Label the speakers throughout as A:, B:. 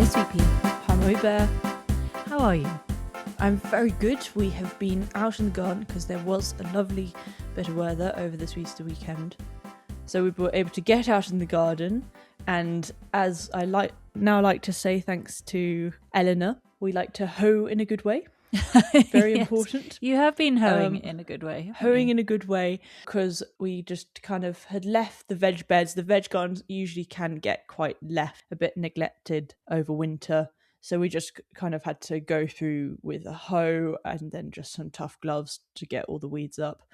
A: Sweet Pea.
B: Hi Bear.
A: How are you?
B: I'm very good. We have been out in the garden because there was a lovely bit of weather over this Easter weekend. So we were able to get out in the garden, and as I like to say, thanks to Eleanor, we like to hoe in a good way. Very
A: Yes.
B: important.
A: You have been hoeing in a good way.
B: Hoeing in a good way, because we just kind of had left the veg beds. The veg gardens usually can get quite left a bit neglected over winter. So we just kind of had to go through with a hoe and then just some tough gloves to get all the weeds up.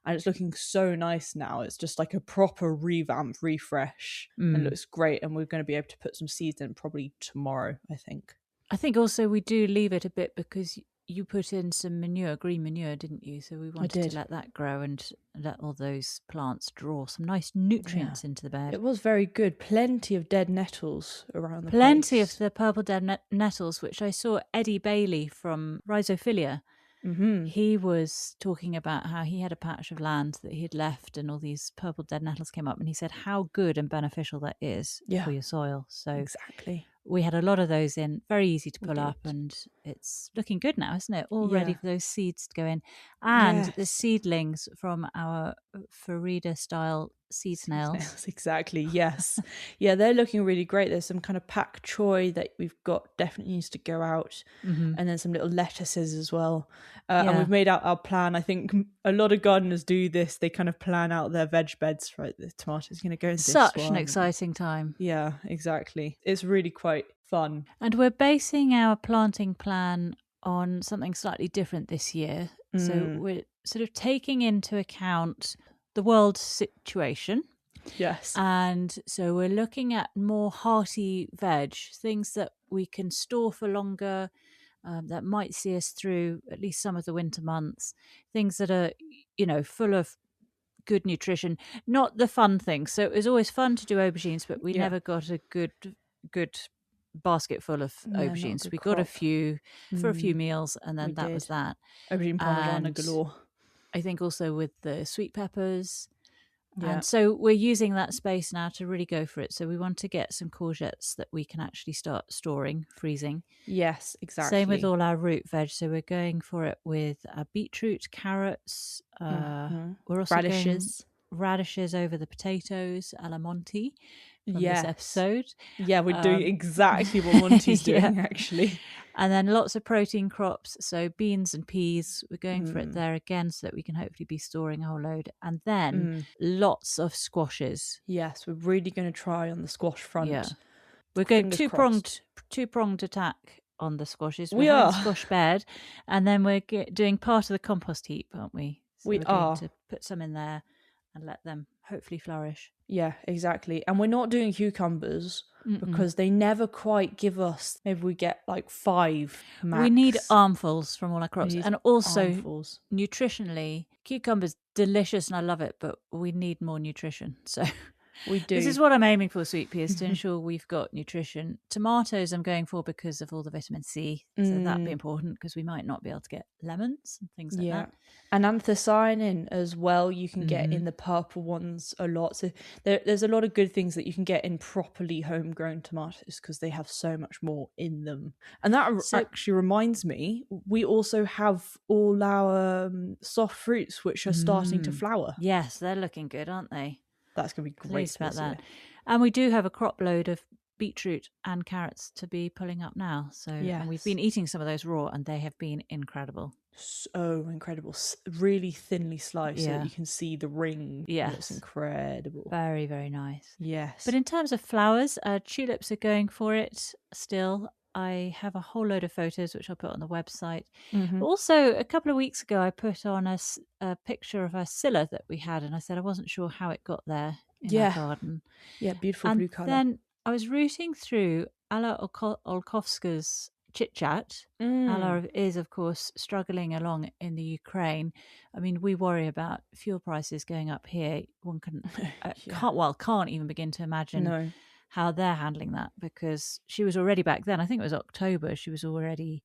B: And it's looking so nice now. It's just like a proper revamp, refresh. And it looks great. And we're going to be able to put some seeds in probably tomorrow, I think.
A: I think also we do leave it a bit because you put in some manure, green manure, didn't you? So we wanted to let that grow and let all those plants draw some nice nutrients into the bed.
B: It was very good. Plenty of dead nettles around the
A: Plenty
B: place.
A: of the purple dead nettles, which I saw Eddie Bailey from Rhizophilia.
B: Mm-hmm.
A: He was talking about how he had a patch of land that he had left and all these purple dead nettles came up, and he said how good and beneficial that is for your soil. So
B: exactly.
A: We had a lot of those in, very easy to pull up, and it's looking good now, isn't it? All ready for those seeds to go in. And the seedlings from our Farida style seed snails.
B: Exactly, yes. Yeah, they're looking really great. There's some kind of pak choy that we've got, definitely needs to go out. And then some little lettuces as well. And we've made out our plan. I think a lot of gardeners do this. They kind of plan out their veg beds, right? The tomatoes are going to go in this
A: Such
B: one.
A: an exciting time.
B: Yeah, exactly. It's really quite fun.
A: And we're basing our planting plan on something slightly different this year. So we're sort of taking into account the world situation.
B: Yes.
A: And so we're looking at more hearty veg, things that we can store for longer, that might see us through at least some of the winter months, things that are, full of good nutrition, not the fun things. So it was always fun to do aubergines, but we never got a good basket full of aubergines. We got a few for a few meals, and then that was that.
B: Aubergine parmigiana galore.
A: I think also with the sweet peppers.
B: Yeah.
A: And so we're using that space now to really go for it. So we want to get some courgettes that we can actually start storing, freezing.
B: Yes, exactly.
A: Same with all our root veg. So we're going for it with beetroot, carrots. We're also radishes over the potatoes, alla Monty, from this episode.
B: Yeah, we're doing exactly what Monty's doing, actually.
A: And then lots of protein crops, so beans and peas. We're going for it there again so that we can hopefully be storing a whole load. And then lots of squashes.
B: Yes, we're really going to try on the squash front. Yeah.
A: We're going two-pronged attack on the squashes.
B: We are.
A: The squash bed, and then we're doing part of the compost heap, aren't we? So
B: we are.
A: Going to put some in there and let them hopefully flourish.
B: Yeah, exactly. And we're not doing cucumbers because they never quite give us, maybe we get like 5 max.
A: We need armfuls from all our crops. And also nutritionally, cucumbers, delicious and I love it, but we need more nutrition. So
B: we do.
A: This is what I'm aiming for, Sweet Pea, is to ensure we've got nutrition. Tomatoes I'm going for because of all the vitamin C. So that'd be important because we might not be able to get lemons and things like that.
B: And anthocyanin as well, you can get in the purple ones a lot. So there's a lot of good things that you can get in properly homegrown tomatoes because they have so much more in them. And that actually reminds me, we also have all our soft fruits which are starting to flower.
A: Yes, they're looking good, aren't they?
B: That's going to be great.
A: Pleased about that. And we do have a crop load of beetroot and carrots to be pulling up now. So and we've been eating some of those raw and they have been incredible.
B: So incredible. Really thinly sliced so that you can see the ring.
A: Yes.
B: It's incredible.
A: Very, very nice.
B: Yes.
A: But in terms of flowers, tulips are going for it still. I have a whole load of photos which I'll put on the website. Also, a couple of weeks ago, I put on a picture of a scilla that we had, and I said I wasn't sure how it got there in our garden.
B: Yeah, beautiful blue colour.
A: Then I was rooting through Alla Olkhovska's chit chat. Alla is, of course, struggling along in the Ukraine. I mean, we worry about fuel prices going up here. One can't even begin to imagine how they're handling that, because she was already back then, I think it was October, she was already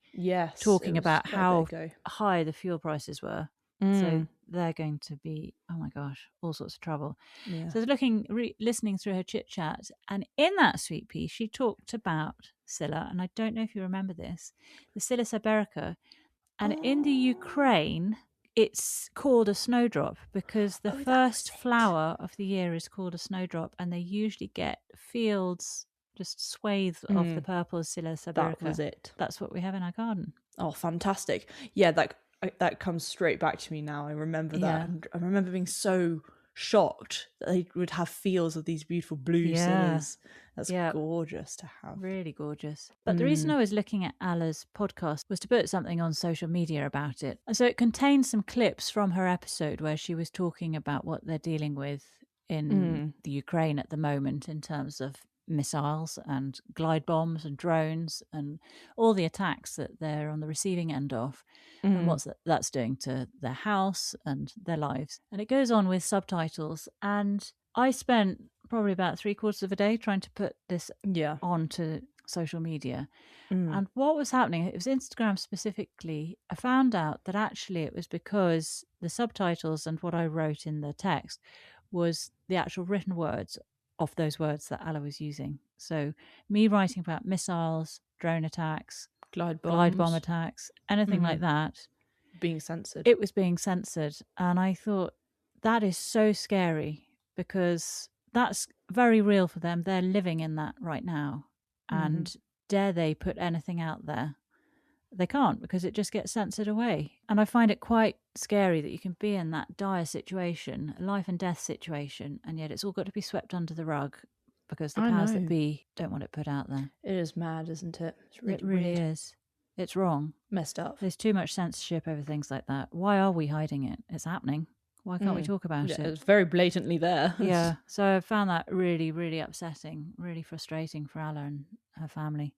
A: talking about how high the fuel prices were. So they're going to be, oh my gosh, all sorts of trouble.
B: Yeah.
A: So I was listening through her chit chat, and in that sweet pea, she talked about Scylla, and I don't know if you remember this, the Scylla siberica, and in the Ukraine, it's called a snowdrop because the first flower of the year is called a snowdrop, and they usually get fields, just swathes of the purple Scylla siberica.
B: That was it.
A: That's what we have in our garden.
B: Oh, fantastic. Yeah, that comes straight back to me now. I remember that.
A: Yeah.
B: And I remember being so shocked that they would have fields of these beautiful blue scyllas. That's gorgeous to have.
A: Really gorgeous. But the reason I was looking at Alla's podcast was to put something on social media about it. And so it contains some clips from her episode where she was talking about what they're dealing with in the Ukraine at the moment in terms of missiles and glide bombs and drones and all the attacks that they're on the receiving end of, and what that's doing to their house and their lives. And it goes on with subtitles, and I spent probably about 3/4 of a day trying to put this onto social media. And what was happening, it was Instagram specifically, I found out that actually it was because the subtitles and what I wrote in the text was the actual written words of those words that Alla was using. So me writing about missiles, drone attacks, glide bomb attacks, anything like that,
B: being censored.
A: It was being censored. And I thought, that is so scary, because that's very real for them. They're living in that right now. And dare they put anything out there? They can't, because it just gets censored away. And I find it quite scary that you can be in that dire situation, a life and death situation, and yet it's all got to be swept under the rug because the powers that be don't want it put out there.
B: It is mad, isn't it?
A: It really is. It's wrong.
B: Messed up.
A: There's too much censorship over things like that. Why are we hiding it? It's happening. Why can't we talk about it?
B: It's very blatantly there.
A: Yeah. So I found that really, really upsetting, really frustrating for Alla and her family.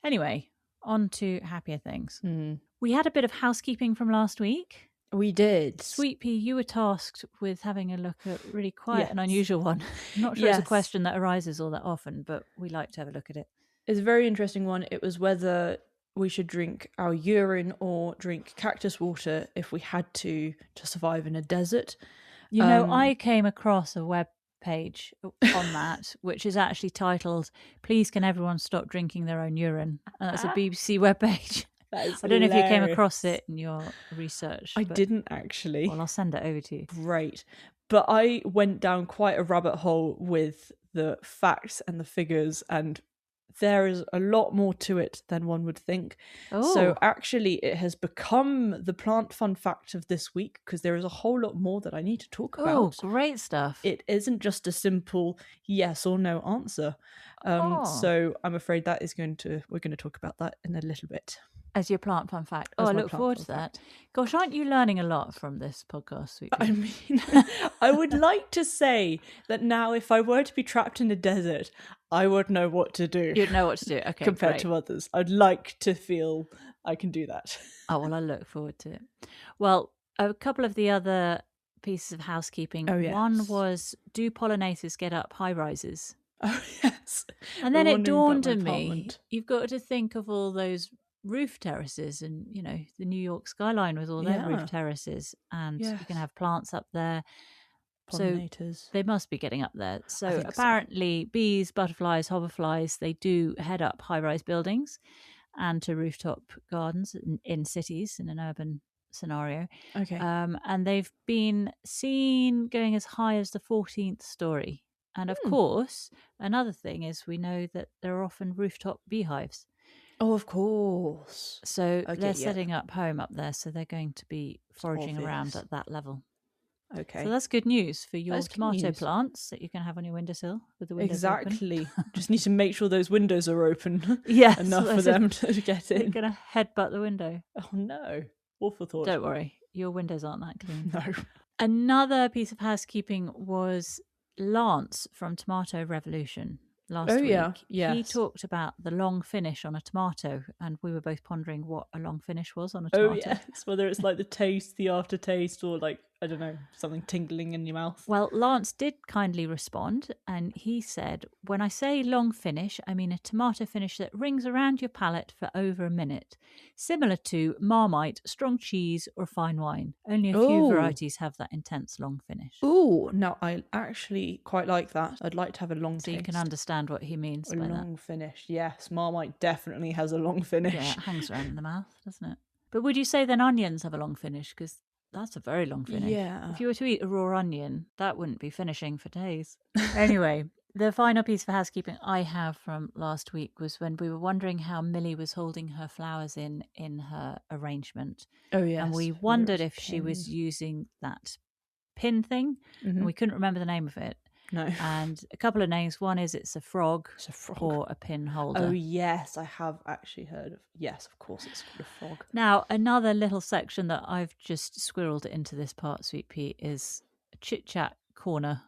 A: Anyway, on to happier things. We had a bit of housekeeping from last week.
B: We did.
A: Sweet Pea, you were tasked with having a look at really quite an unusual one. I'm not sure it's a question that arises all that often, but we like to have a look at it.
B: It's a very interesting one. It was whether we should drink our urine or drink cactus water if we had to survive in a desert.
A: You know, I came across a web page on that, which is actually titled, "Please Can Everyone Stop Drinking Their Own Urine?" And that's a BBC webpage. I don't know if you came across it in your research.
B: I didn't actually.
A: Well, I'll send it over to you.
B: Great. But I went down quite a rabbit hole with the facts and the figures, and there is a lot more to it than one would think. So actually it has become the plant fun fact of this week, because there is a whole lot more that I need to talk about.
A: Oh, great stuff.
B: It isn't just a simple yes or no answer. So I'm afraid that is we're going to talk about that in a little bit.
A: As your plant fun fact. I look forward to that. Gosh, aren't you learning a lot from this podcast, Sweet Pea?
B: I mean, I would like to say that now if I were to be trapped in a desert, I would know what to do.
A: You'd know what to do, okay.
B: Compared to others. I'd like to feel I can do that.
A: Oh, well, I look forward to it. Well, a couple of the other pieces of housekeeping. One was, do pollinators get up high rises?
B: Oh, yes.
A: And then it dawned on me, you've got to think of all those roof terraces and, you know, the New York skyline with all their roof terraces, and you can have plants up there.
B: Pollinators.
A: So they must be getting up there. So apparently bees, butterflies, hoverflies, they do head up high-rise buildings and to rooftop gardens in cities in an urban scenario.
B: Okay.
A: And they've been seen going as high as the 14th story. And of course, another thing is we know that there are often rooftop beehives.
B: Oh, of course.
A: So they're setting up home up there, so they're going to be foraging around at that level.
B: Okay.
A: So that's good news for your tomato plants that you can have on your windowsill with the windows open.
B: Just need to make sure those windows are open enough for them to get in.
A: You're going to headbutt the window.
B: Oh, no. Awful thought.
A: Don't worry. Your windows aren't that clean.
B: No.
A: Another piece of housekeeping was Lance from Tomato Revolution. Last week, he talked about the long finish on a tomato, and we were both pondering what a long finish was on a tomato.
B: Oh, yes. Whether it's like the taste, the aftertaste, or like I don't know, something tingling in your mouth.
A: Well, Lance did kindly respond, and he said, when I say long finish, I mean a tomato finish that rings around your palate for over a minute, similar to Marmite, strong cheese, or fine wine. Only a few varieties have that intense long finish.
B: Ooh, now I actually quite like that. I'd like to have a long
A: So
B: taste.
A: you can understand what he means
B: A
A: by
B: long finish, yes. Marmite definitely has a long finish.
A: Yeah, it hangs around in the mouth, doesn't it? But would you say then onions have a long finish? Because that's a very long finish.
B: Yeah.
A: If you were to eat a raw onion, that wouldn't be finishing for days. Anyway, the final piece for housekeeping I have from last week was when we were wondering how Millie was holding her flowers in her arrangement.
B: Oh, yes.
A: And we wondered if she was using that pin thing, and we couldn't remember the name of it.
B: No.
A: And a couple of names. One is it's a frog, or a pin holder.
B: Oh, yes, I have actually heard of. Yes, of course, it's called a frog.
A: Now, another little section that I've just squirreled into this part, Sweet Pea, is a chit chat corner.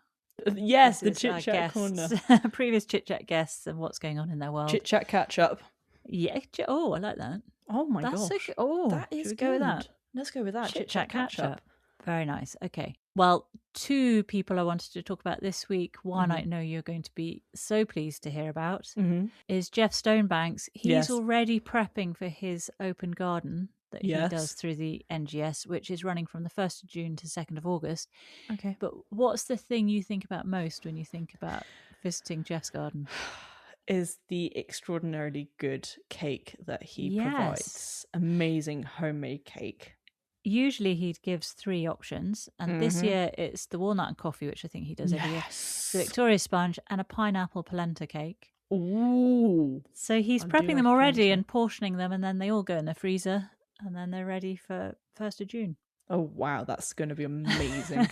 B: Yes, the chit chat corner.
A: Previous chit chat guests and what's going on in their world.
B: Chit chat catch up.
A: Yeah. Oh, I like that.
B: Oh my
A: gosh.
B: That is
A: should we
B: good.
A: go with that?
B: Let's go with that.
A: Chit chat catch up. Very nice. Okay. Well, two people I wanted to talk about this week. One I know you're going to be so pleased to hear about is Jeff Stonebanks. He's already prepping for his open garden that he does through the NGS, which is running from the 1st of June to 2nd of August.
B: Okay.
A: But what's the thing you think about most when you think about visiting Jeff's garden?
B: Is the extraordinarily good cake that he provides. Amazing homemade cake.
A: Usually he gives 3 options, and this year it's the walnut and coffee, which I think he does every year, the Victoria sponge, and a pineapple polenta cake.
B: Ooh.
A: So he's prepping them already and portioning them, and then they all go in the freezer, and then they're ready for 1st of June.
B: Oh, wow, that's going to be amazing.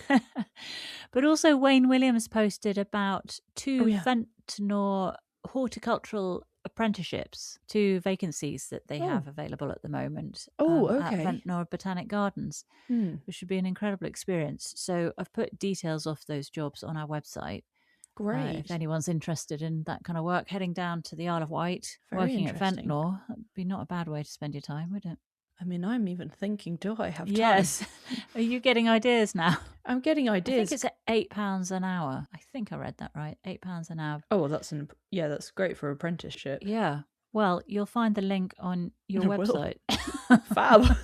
A: But also Wayne Williams posted about 2 Ventnor horticultural apprenticeships, 2 vacancies that they have available at the moment at Ventnor Botanic Gardens, which should be an incredible experience. So I've put details of those jobs on our website.
B: Great.
A: If anyone's interested in that kind of work, heading down to the Isle of Wight, working at Ventnor, that'd be not a bad way to spend your time, would it?
B: I mean, I'm even thinking, do I have time?
A: Yes. Are you getting ideas now?
B: I'm getting ideas.
A: I think it's at £8 an hour. I think I read that right. £8 an hour.
B: Oh, well, that's great for apprenticeship.
A: Yeah. Well, you'll find the link on your website.
B: Fab.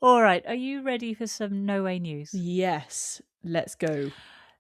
A: All right. Are you ready for some No Way news?
B: Yes. Let's go.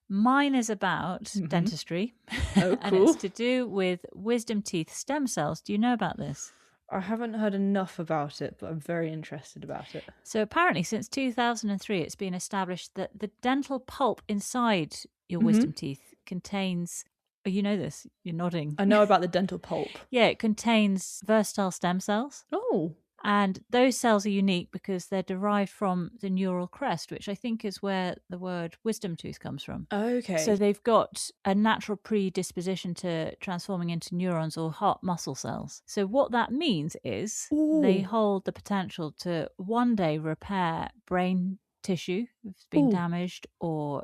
A: Mine is about dentistry.
B: Oh, cool.
A: And it's to do with wisdom teeth stem cells. Do you know about this?
B: I haven't heard enough about it, but I'm very interested about it.
A: So apparently since 2003, it's been established that the dental pulp inside your wisdom teeth contains... Oh, you know this. You're nodding.
B: I know about the dental pulp.
A: Yeah, it contains versatile stem cells.
B: Oh.
A: And those cells are unique because they're derived from the neural crest, which I think is where the word wisdom tooth comes from.
B: Okay.
A: So they've got a natural predisposition to transforming into neurons or heart muscle cells. So what that means is they hold the potential to one day repair brain tissue if it's been damaged, or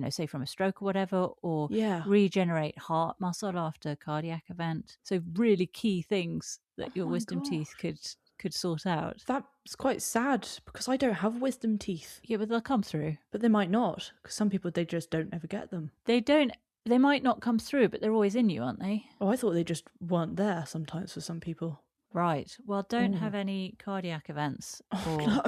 A: say from a stroke or whatever, or regenerate heart muscle after a cardiac event. So really key things that your wisdom teeth could sort out.
B: That's quite sad because I don't have wisdom teeth.
A: Yeah, but they'll come through.
B: But they might not, because some people, they just don't ever get them.
A: They might not come through, but they're always in you, aren't they?
B: Oh, I thought they just weren't there sometimes for some people.
A: Right. Well, don't have any cardiac events or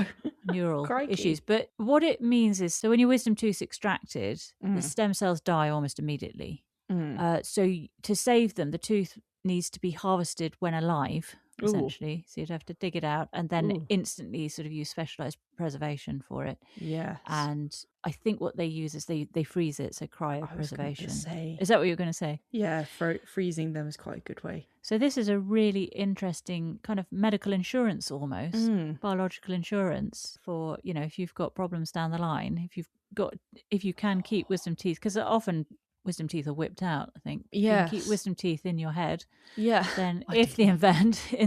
A: neural
B: Crikey.
A: issues. But what it means is, so when your wisdom tooth's extracted, the stem cells die almost immediately. So to save them, the tooth needs to be harvested when alive, essentially. So you'd have to dig it out and then instantly sort of use specialized preservation for it.
B: Yeah.
A: And I think what they use is they freeze it, so cryopreservation.
B: Is
A: that what you were going to say?
B: Yeah, freezing them is quite a good way.
A: So this is a really interesting kind of medical insurance almost, biological insurance for, if you've got problems down the line, if you can keep wisdom teeth, because often wisdom teeth are whipped out, I think.
B: Yeah.
A: You can keep wisdom teeth in your head.
B: Yeah.
A: Then in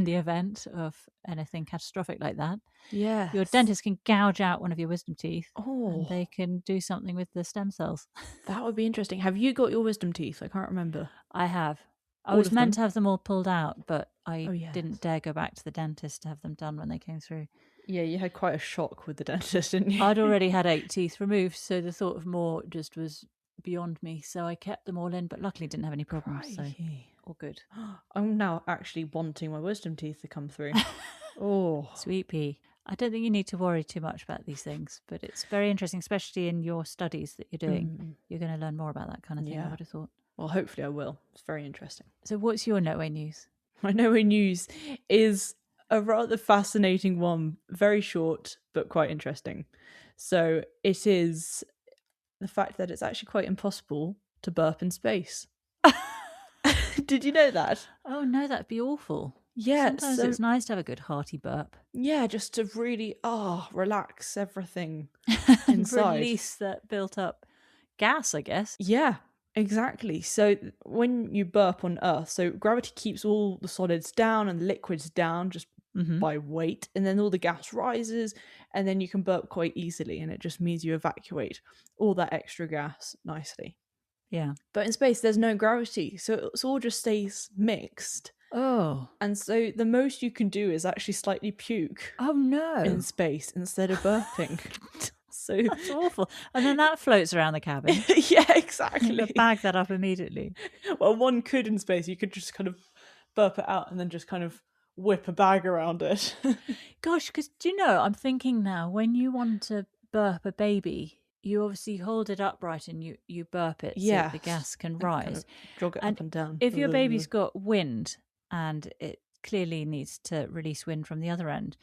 A: the event of anything catastrophic like that, your dentist can gouge out one of your wisdom teeth and they can do something with the stem cells.
B: That would be interesting. Have you got your wisdom teeth? I can't remember.
A: I have. I was meant to have them all pulled out, but I didn't dare go back to the dentist to have them done when they came through.
B: Yeah, you had quite a shock with the dentist, didn't you?
A: I'd already had 8 teeth removed, so the thought of more just was beyond me. So I kept them all in, but luckily didn't have any problems. So
B: Crikey.
A: all good.
B: I'm now actually wanting my wisdom teeth to come through. Oh,
A: Sweet pea. I don't think you need to worry too much about these things, but it's very interesting, especially in your studies that you're doing. You're going to learn more about that kind of thing, I
B: Yeah.
A: would have thought.
B: Well, hopefully I will. It's very interesting.
A: So what's your no way news?
B: My no way news is a rather fascinating one, very short, but quite interesting. So it is the fact that it's actually quite impossible to burp in space. Did you know that?
A: Oh no, that'd be awful.
B: Yeah.
A: Sometimes it's nice to have a good hearty burp.
B: Yeah, just to really relax everything
A: And
B: inside.
A: release that built up gas, I guess.
B: Yeah, exactly. So when you burp on Earth, so gravity keeps all the solids down and the liquids down just by weight, and then all the gas rises, and then you can burp quite easily, and it just means you evacuate all that extra gas nicely.
A: Yeah.
B: But in space, there's no gravity, so it all just stays mixed.
A: Oh.
B: And so the most you can do is actually slightly puke
A: Oh no.
B: in space instead of burping. So
A: That's awful. And then that floats around the cabin.
B: yeah, exactly.
A: You bag that up immediately.
B: Well, one could in space. You could just kind of burp it out and then just kind of whip a bag around it.
A: Gosh, because do you know, I'm thinking now, when you want to burp a baby, you obviously hold it upright and you burp it so that the gas can rise.
B: Kind of jog it up and down.
A: If your baby's got wind and it clearly needs to release wind from the other end,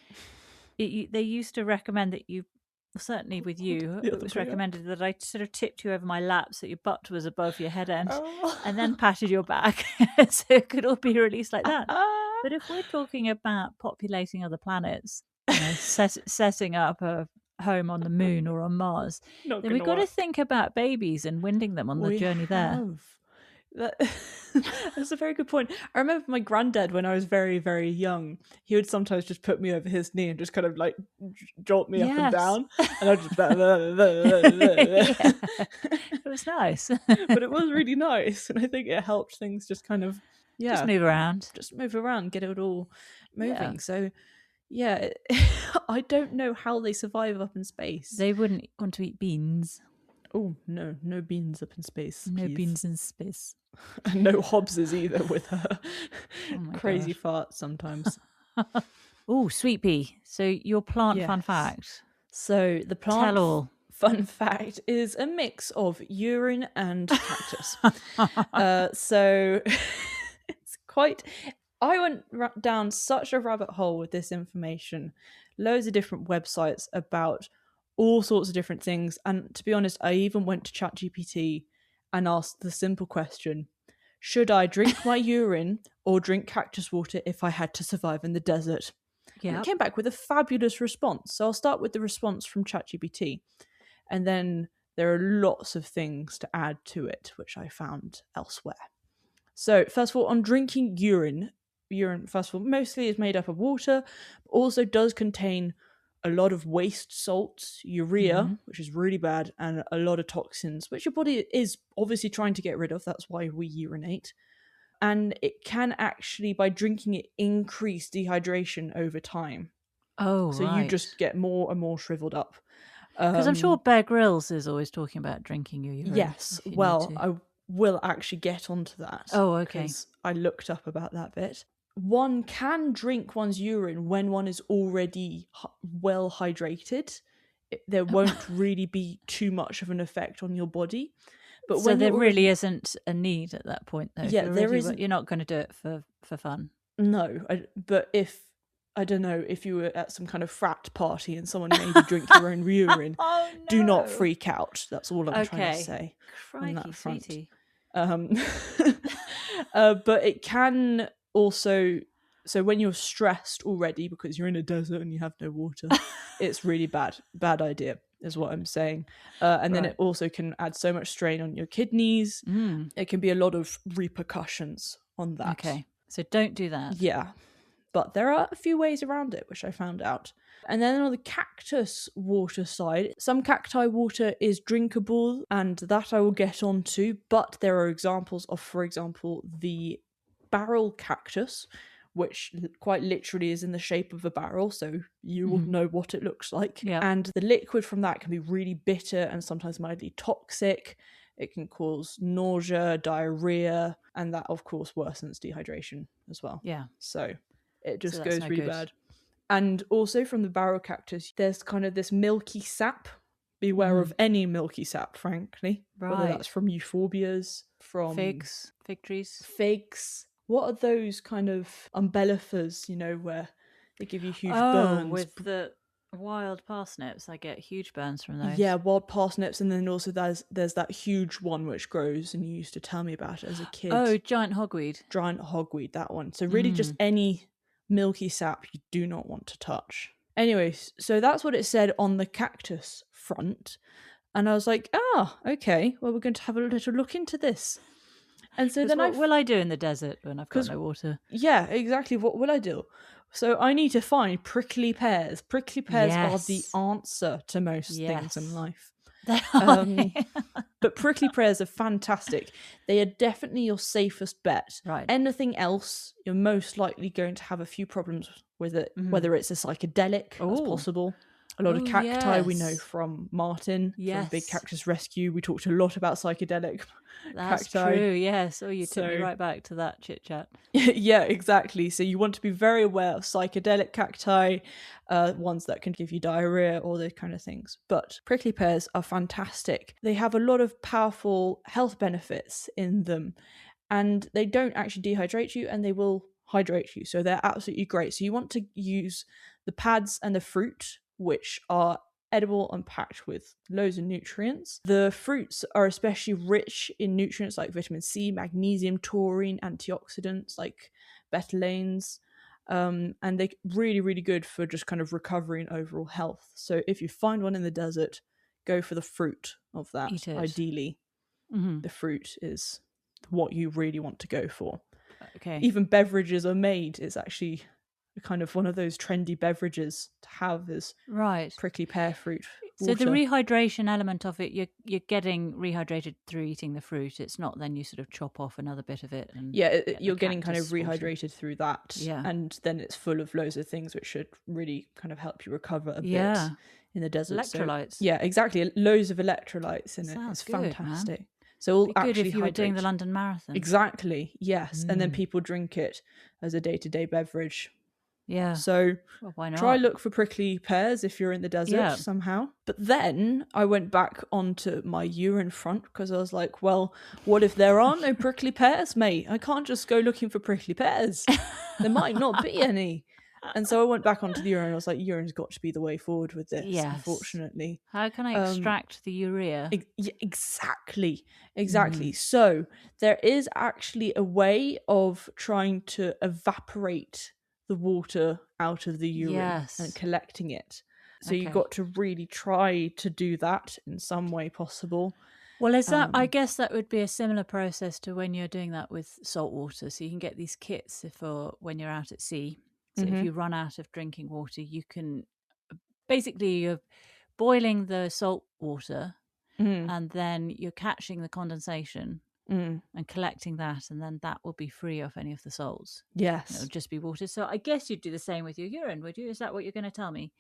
A: they used to recommend that you, certainly with you, it was recommended that I sort of tipped you over my lap so your butt was above your head end and then patted your back so it could all be released like that. But if we're talking about populating other planets, setting up a home on the moon or on Mars, then we've got to think about babies and winding them on the journey there.
B: That's a very good point. I remember my granddad when I was very, very young. He would sometimes just put me over his knee and just kind of like jolt me up and down, and I just
A: it was nice,
B: but it was really nice, and I think it helped things just kind of
A: just move around,
B: get it all moving. So yeah, I don't know how they survive up in space.
A: They wouldn't want to eat beans.
B: Oh no beans up in space.
A: No
B: please.
A: beans in space.
B: And no Hobbses either with her crazy farts sometimes.
A: Oh, sweet pea. So your plant fun fact.
B: So the plant
A: Tell all.
B: Fun fact is a mix of urine and cactus. So it's quite... I went down such a rabbit hole with this information. Loads of different websites about all sorts of different things. And to be honest, I even went to ChatGPT and asked the simple question, should I drink my urine or drink cactus water if I had to survive in the desert? Yeah. And it came back with a fabulous response. So I'll start with the response from ChatGPT. And then there are lots of things to add to it, which I found elsewhere. So first of all, on drinking urine, first of all, mostly is made up of water, but also does contain a lot of waste salts, urea, which is really bad, and a lot of toxins, which your body is obviously trying to get rid of. That's why we urinate. And it can actually, by drinking it, increase dehydration over time.
A: Oh,
B: so you just get more and more shriveled up.
A: Because I'm sure Bear Grylls is always talking about drinking your urine.
B: Yes, well, I will actually get onto that.
A: Oh, okay.
B: Because I looked up about that bit. One can drink one's urine when one is already well hydrated. There won't really be too much of an effect on your body. But
A: so there really isn't a need at that point, though.
B: Yeah, there isn't.
A: You're not going to do it for fun.
B: No, but if, I don't know, if you were at some kind of frat party and someone made you drink your own urine, do not freak out. That's all I'm trying to say.
A: Crikey,
B: on that front.
A: Sweetie.
B: But it can also, so when you're stressed already because you're in a desert and you have no water, it's really bad idea is what I'm saying. And then it also can add so much strain on your kidneys. It can be a lot of repercussions on that.
A: Okay, so don't do that.
B: Yeah, but there are a few ways around it, which I found out. And then on the cactus water side, some cacti water is drinkable, and that I will get onto, but there are examples of, for example, the barrel cactus, which quite literally is in the shape of a barrel, so you will know what it looks like.
A: Yeah.
B: And the liquid from that can be really bitter and sometimes mildly toxic. It can cause nausea, diarrhea, and that, of course, worsens dehydration as well.
A: Yeah.
B: So it just
A: that's
B: goes
A: no
B: really
A: good.
B: bad. And also from the barrel cactus, there's kind of this milky sap. Beware of any milky sap, frankly. Whether
A: Right.
B: that's from euphorbias, from
A: Figs, fig trees.
B: figs. What are those kind of umbellifers, where they give you huge
A: Oh,
B: burns?
A: with the wild parsnips, I get huge burns from those.
B: Yeah, wild parsnips, and then also there's that huge one which grows, and you used to tell me about it as a kid.
A: Oh, giant hogweed.
B: Giant hogweed, that one. So really just any milky sap you do not want to touch. Anyways, so that's what it said on the cactus front. And I was like, okay, well, we're going to have a little look into this. And so then
A: what will I do in the desert when I've got no water?
B: Yeah, exactly. What will I do? So I need to find prickly pears. Prickly pears are the answer to most things in life. But prickly pears are fantastic. They are definitely your safest bet.
A: Right.
B: Anything else, you're most likely going to have a few problems with it, whether it's a psychedelic, that's possible. A lot of cacti we know from Martin, from Big Cactus Rescue. We talked a lot about psychedelic
A: That's
B: cacti.
A: true, yes. Oh, you took me right back to that chit-chat.
B: Yeah, exactly. So you want to be very aware of psychedelic cacti, ones that can give you diarrhea, all those kind of things. But prickly pears are fantastic. They have a lot of powerful health benefits in them, and they don't actually dehydrate you, and they will hydrate you. So they're absolutely great. So you want to use the pads and the fruit, which are edible and packed with loads of nutrients. The fruits are especially rich in nutrients like vitamin C, magnesium, taurine, antioxidants like betalains, and they're really, really good for just kind of recovery and overall health. So if you find one in the desert, go for the fruit of that.
A: Eat it.
B: Ideally, the fruit is what you really want to go for.
A: Okay.
B: Even beverages are made. It's actually kind of one of those trendy beverages to have is prickly pear fruit water.
A: So the rehydration element of it, you're getting rehydrated through eating the fruit. It's not then you sort of chop off another bit of it. And
B: you're getting kind of rehydrated through that.
A: Yeah.
B: And then it's full of loads of things which should really kind of help you recover a bit in the desert.
A: Electrolytes.
B: So, exactly. Loads of electrolytes in it. It's fantastic.
A: Man.
B: So all
A: good
B: actually
A: if you were doing the London Marathon.
B: Exactly. Yes. And then people drink it as a day-to-day beverage.
A: Yeah.
B: So
A: why not?
B: Try look for prickly pears if you're in the desert somehow. But then I went back onto my urine front because I was like, well, what if there are no prickly pears, mate? I can't just go looking for prickly pears. There might not be any. And so I went back onto the urine and I was like, urine's got to be the way forward with this, unfortunately.
A: How can I extract the urea?
B: Exactly. So there is actually a way of trying to evaporate the water out of the urine and collecting it. So you've got to really try to do that in some way possible.
A: Well, is that? I guess that would be a similar process to when you're doing that with salt water. So you can get these kits for when you're out at sea. So if you run out of drinking water, you can basically you're boiling the salt water and then you're catching the condensation and collecting that, and then that will be free of any of the salts.
B: Yes.
A: It'll just be water. So I guess you'd do the same with your urine, would you? Is that what you're going to tell me?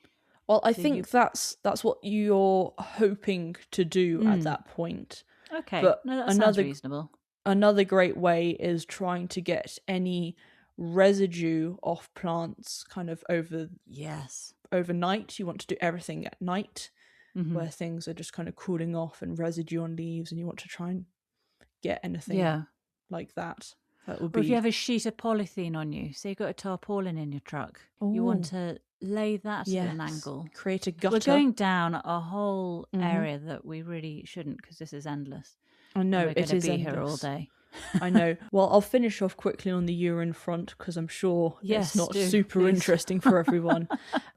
B: Well, I think that's what you're hoping to do at that point.
A: Okay,
B: but
A: that sounds reasonable.
B: Another great way is trying to get any residue off plants kind of overnight. You want to do everything at night where things are just kind of cooling off and residue on leaves, and you want to try and get anything like that. That would be.
A: Or if you have a sheet of polythene on you, say you've got a tarpaulin in your truck, you want to lay that at an angle.
B: Create a gutter.
A: We're going down a whole area that we really shouldn't because this is endless.
B: I know,
A: we're
B: it is
A: be
B: endless.
A: Here all day.
B: I know. Well, I'll finish off quickly on the urine front because I'm sure it's not super interesting for everyone.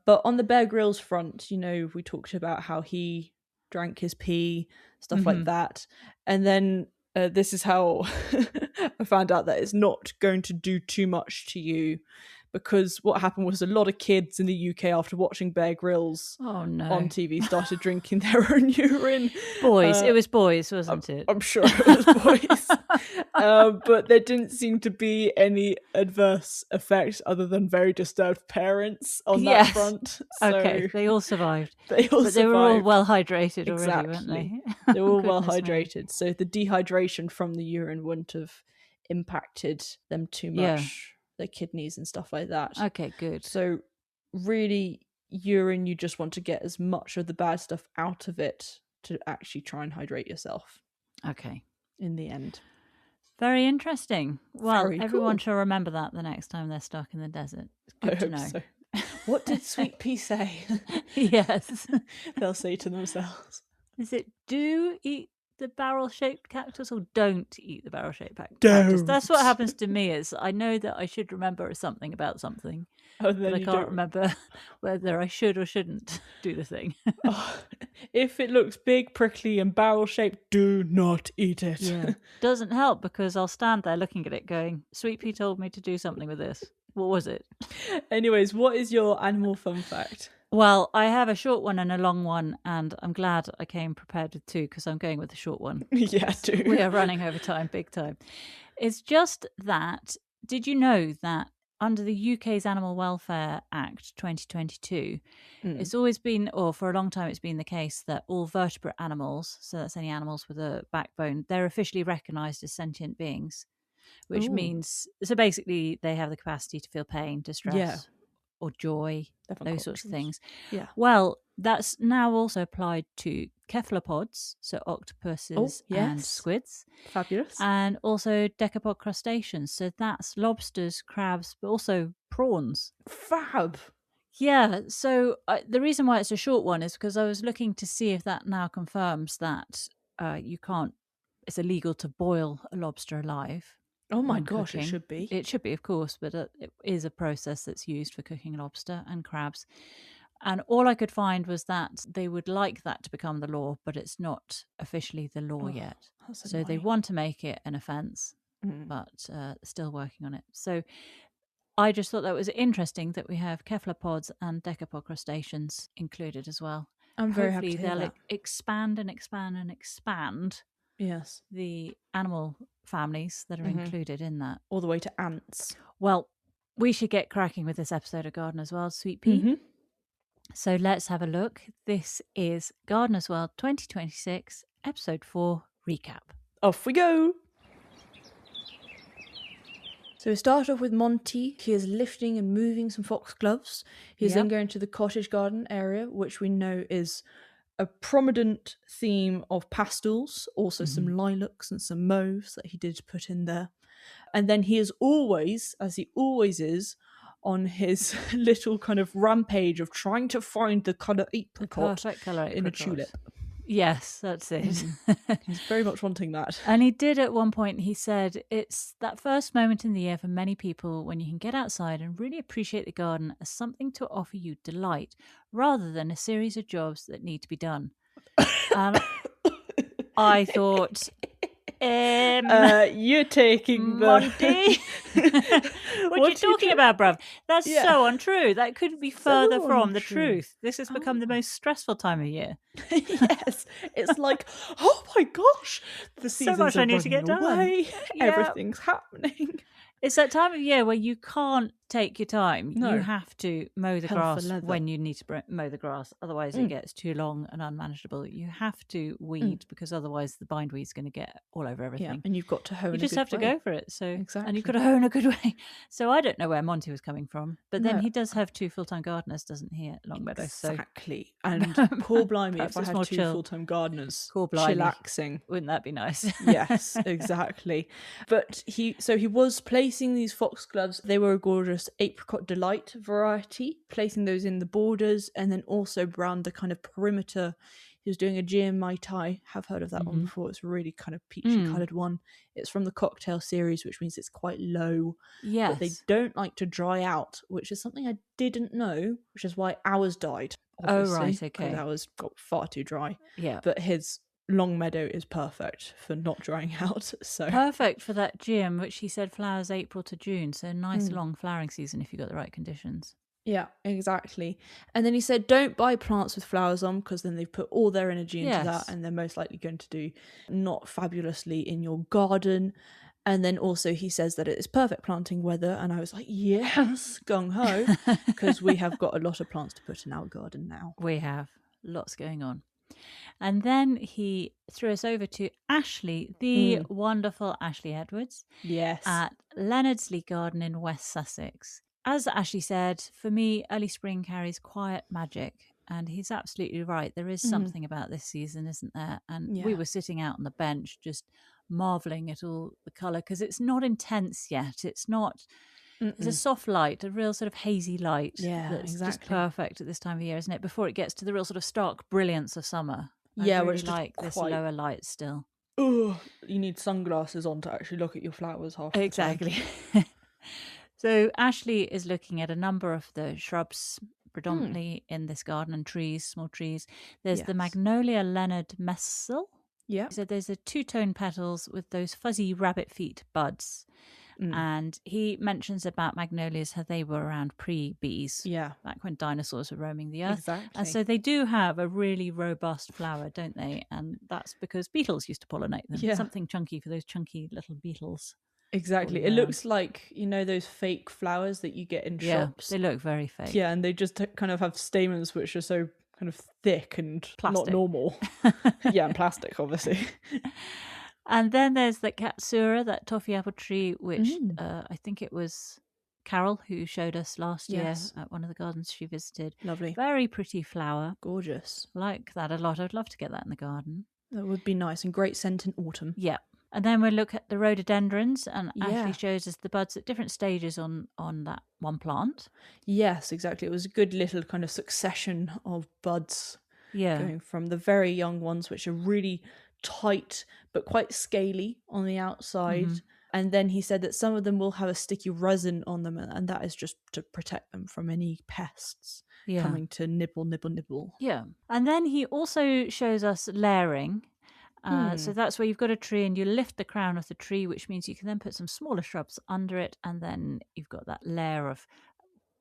B: But on the Bear Grylls front, we talked about how he drank his pee, stuff like that. And then this is how I found out that it's not going to do too much to you because what happened was a lot of kids in the UK, after watching Bear Grylls
A: Oh no.
B: on TV, started drinking their own urine.
A: Boys. It was boys, wasn't it?
B: I'm sure it was boys. But there didn't seem to be any adverse effects other than very disturbed parents on that front. So
A: okay, they all survived.
B: They
A: were all well hydrated already, weren't
B: Exactly.
A: they?
B: They were all well
A: Goodness me.
B: hydrated. So the dehydration from the urine wouldn't have impacted them too much, their kidneys and stuff like that.
A: Okay, good.
B: So really, urine, you just want to get as much of the bad stuff out of it to actually try and hydrate yourself.
A: Okay.
B: In the end.
A: Very interesting. Well,
B: Very
A: everyone
B: cool.
A: shall remember that the next time they're stuck in the desert. It's good
B: I
A: to
B: hope
A: know.
B: so. What did Sweet Pea say?
A: Yes.
B: They'll say to themselves.
A: Is it do eat the barrel-shaped cactus or don't eat the barrel-shaped cactus?
B: Don't.
A: That's what happens to me. Is I know that I should remember something about something, but I can't remember whether I should or shouldn't do the thing.
B: If it looks big, prickly, and barrel-shaped, do not eat it.
A: Yeah. Doesn't help because I'll stand there looking at it going, Sweet Pea told me to do something with this. What was it?
B: Anyways, what is your animal fun fact?
A: Well, I have a short one and a long one, and I'm glad I came prepared with two because I'm going with the short one.
B: Yeah, too.
A: We are running over time, big time. It's just that, did you know that under the UK's Animal Welfare Act 2022, it's always been, or for a long time, it's been the case that all vertebrate animals, so that's any animals with a backbone, they're officially recognised as sentient beings, which means, so basically they have the capacity to feel pain, distress, or joy, those sorts of things.
B: Yeah.
A: Well, that's now also applied to cephalopods, so octopuses and squids.
B: Fabulous.
A: And also decapod crustaceans. So that's lobsters, crabs, but also prawns.
B: Fab.
A: Yeah. So the reason why it's a short one is because I was looking to see if that now confirms that you can't, it's illegal to boil a lobster alive.
B: Oh my gosh, it should be.
A: It should be, of course, but it is a process that's used for cooking lobster and crabs. And all I could find was that they would like that to become the law, but it's not officially the law yet. So they want to make it an offence, but still working on it. So I just thought that was interesting that we have cephalopods and decapod crustaceans included as well.
B: I'm very happy to hear
A: they'll
B: that.
A: expand and expand and expand the animal families that are included in that.
B: All the way to ants.
A: Well, we should get cracking with this episode of Gardener's World, Sweet Pea. So let's have a look. This is Gardener's World 2026, Episode 4, Recap.
B: Off we go! So we start off with Monty. He is lifting and moving some foxgloves. He's then going to the cottage garden area, which we know is a prominent theme of pastels, also some lilacs and some mauves that he did put in there. And then he is always, as he always is, on his little kind of rampage of trying to find the colour apricot,
A: the perfect colour
B: in a tulip.
A: Yes, that's it.
B: He's very much wanting that.
A: And he did at one point, he said, it's that first moment in the year for many people when you can get outside and really appreciate the garden as something to offer you delight rather than a series of jobs that need to be done. I thought,
B: you're taking
A: Monty. What are you talking about, bruv? That's so untrue. That couldn't be further from the truth. This has become the most stressful time of year.
B: Yes, it's like, oh my gosh, the seasons
A: so much
B: are
A: I need to get
B: away.
A: done.
B: Everything's happening.
A: It's that time of year where you can't take your time.
B: No.
A: You have to mow the
B: Hell for
A: grass
B: leather.
A: when you need to mow the grass. Otherwise, it gets too long and unmanageable. You have to weed because otherwise the bindweed's going to get all over everything.
B: Yeah, and you've got to hone.
A: You just have to go for it. So
B: exactly,
A: and you've got to hone a good way. So I don't know where Monty was coming from, but then he does have 2 full-time gardeners, doesn't he, at Longmeadow?
B: Exactly. And poor blimey, if I had 2 full-time gardeners, chillaxing,
A: wouldn't that be nice?
B: Yes, exactly. But he was placing these foxgloves. They were a gorgeous apricot delight variety, placing those in the borders and then also around the kind of perimeter. He was doing a Gin Mai Tai. Have heard of that one before. It's a really kind of peachy coloured one. It's from the cocktail series, which means it's quite low.
A: Yes.
B: But they don't like to dry out, which is something I didn't know, which is why ours died.
A: Oh, right, okay.
B: Because ours got far too dry.
A: Yeah.
B: But his Longmeadow is perfect for not drying out. So
A: Perfect for that geum, which he said flowers April to June. So nice long flowering season if you've got the right conditions.
B: yeah, exactly. And then he said, don't buy plants with flowers on, because then they've put all their energy into that, and they're most likely going to do not fabulously in your garden. And then also he says that it is perfect planting weather, and I was like, yes, gung-ho, because we have got a lot of plants to put in our garden now.
A: We have lots going on. And then he threw us over to Ashley, the wonderful Ashley Edwards,
B: Yes.
A: at Leondardslee Garden in West Sussex. As Ashley said, for me, early spring carries quiet magic. And he's absolutely right. There is something about this season, isn't there? And we were sitting out on the bench just marvelling at all the colour, because it's not intense yet. It's not... It's a soft light, a real sort of hazy light.
B: Yeah,
A: that's
B: exactly.
A: just perfect at this time of year, isn't it? Before it gets to the real sort of stark brilliance of summer.
B: Yeah,
A: I really
B: which is
A: like this lower light still.
B: Ugh, you need sunglasses on to actually look at your flowers half the time.
A: Exactly. So Ashley is looking at a number of the shrubs, predominantly in this garden, and trees, small trees. There's the Magnolia Leonard Messel.
B: Yeah.
A: So there's the two-tone petals with those fuzzy rabbit feet buds. And he mentions about magnolias, how they were around pre-bees, back when dinosaurs were roaming the earth.
B: Exactly.
A: And so they do have a really robust flower, don't they? And that's because beetles used to pollinate them.
B: Yeah.
A: Something chunky for those chunky little beetles.
B: Exactly. It looks like, you know, those fake flowers that you get in shops.
A: They look very fake.
B: Yeah, and they just kind of have stamens which are so kind of thick and
A: Plastic.
B: not normal. Yeah, and plastic, obviously.
A: And then there's the Katsura, that toffee apple tree, which I think it was Carol who showed us last year at one of the gardens she visited.
B: Lovely.
A: Very pretty flower.
B: Gorgeous.
A: Like that a lot. I'd love to get that in the garden.
B: That would be nice, and great scent in autumn.
A: Yeah. And then we'll look at the rhododendrons, and Ashley shows us the buds at different stages on that one plant.
B: Yes, exactly. It was a good little kind of succession of buds.
A: Yeah.
B: Going from the very young ones, which are really tight but quite scaly on the outside. And then he said that some of them will have a sticky resin on them, and that is just to protect them from any pests coming to nibble.
A: Yeah. And then he also shows us layering. So that's where you've got a tree and you lift the crown of the tree, which means you can then put some smaller shrubs under it, and then you've got that layer of...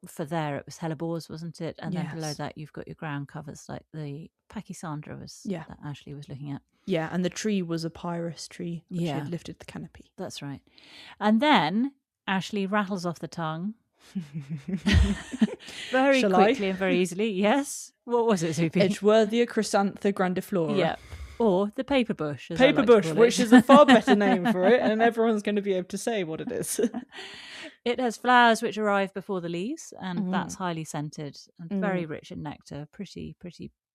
A: For there, it was hellebores, wasn't it? And then below that, you've got your ground covers, like the pachysandra that Ashley was looking at.
B: Yeah, and the tree was a pyrus tree, which had lifted the canopy.
A: That's right. And then Ashley rattles off the tongue very quickly and very easily. Yes. What was it, Sophie?
B: Edgeworthia chrysantha grandiflora.
A: Yeah. Or the paper bush.
B: Paper bush, which is a far better name for it, and everyone's going to be able to say what it is.
A: It has flowers which arrive before the leaves, and that's highly scented and very rich in nectar. Pretty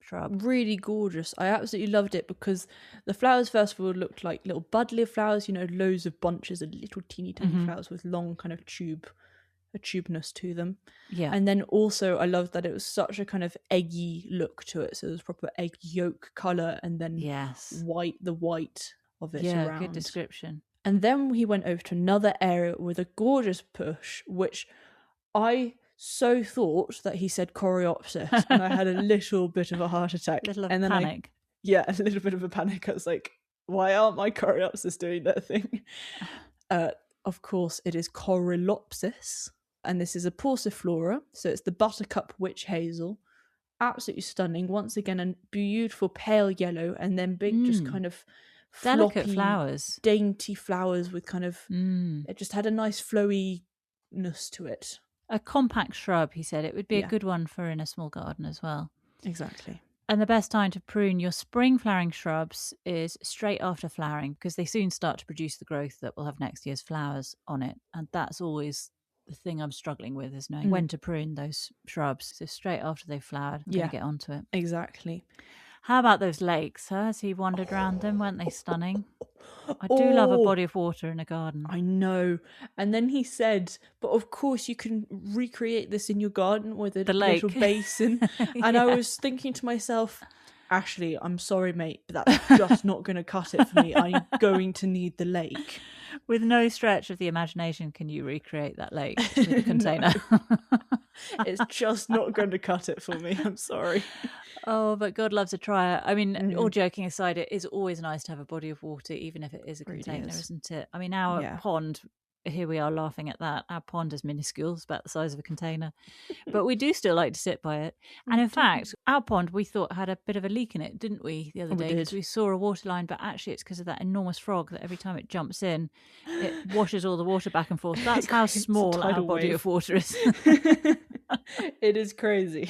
A: shrub.
B: Really gorgeous. I absolutely loved it, because the flowers, first of all, looked like little budlier flowers, you know, loads of bunches of little teeny tiny flowers with long kind of tubeness to them.
A: Yeah.
B: And then also I loved that it was such a kind of eggy look to it. So there's proper egg yolk colour, and then the white of it around.
A: Yeah, good description.
B: And then he went over to another area with a gorgeous bush, which I so thought that he said Coreopsis, and I had a little bit of a heart attack.
A: A little
B: and then
A: panic.
B: A little bit of a panic. I was like, why aren't my Coreopsis doing their thing? Of course, it is Coreopsis, and this is a Pauciflora, so it's the buttercup witch hazel. Absolutely stunning. Once again, a beautiful pale yellow, and then big, just kind of
A: delicate
B: floppy,
A: flowers,
B: dainty flowers with kind of it just had a nice flowiness to it.
A: A compact shrub, he said. It would be a good one for in a small garden as well.
B: Exactly.
A: And the best time to prune your spring flowering shrubs is straight after flowering, because they soon start to produce the growth that will have next year's flowers on it. And that's always the thing I'm struggling with, is knowing when to prune those shrubs. So straight after they've flowered, I'm going to get onto it.
B: Exactly.
A: How about those lakes, huh? As he wandered around them, weren't they stunning? I do love a body of water in a garden.
B: I know. And then he said, but of course you can recreate this in your garden with a little basin. And I was thinking to myself, Ashley, I'm sorry, mate, but that's just not going to cut it for me. I'm going to need the lake.
A: With no stretch of the imagination can you recreate that lake with a container.
B: It's just not going to cut it for me. I'm sorry.
A: Oh, but God loves a trier. I mean, all joking aside, it is always nice to have a body of water, even if it is a
B: Really
A: container,
B: is.
A: isn't it? I mean, our
B: Yeah.
A: pond, here we are laughing at that. Our pond is minuscule, it's about the size of a container. But we do still like to sit by it. And in fact, our pond, we thought had a bit of a leak in it, didn't we, the other day? Because we saw a water line, but actually it's because of that enormous frog that every time it jumps in, it washes all the water back and forth. That's how small our body of water is.
B: It is crazy.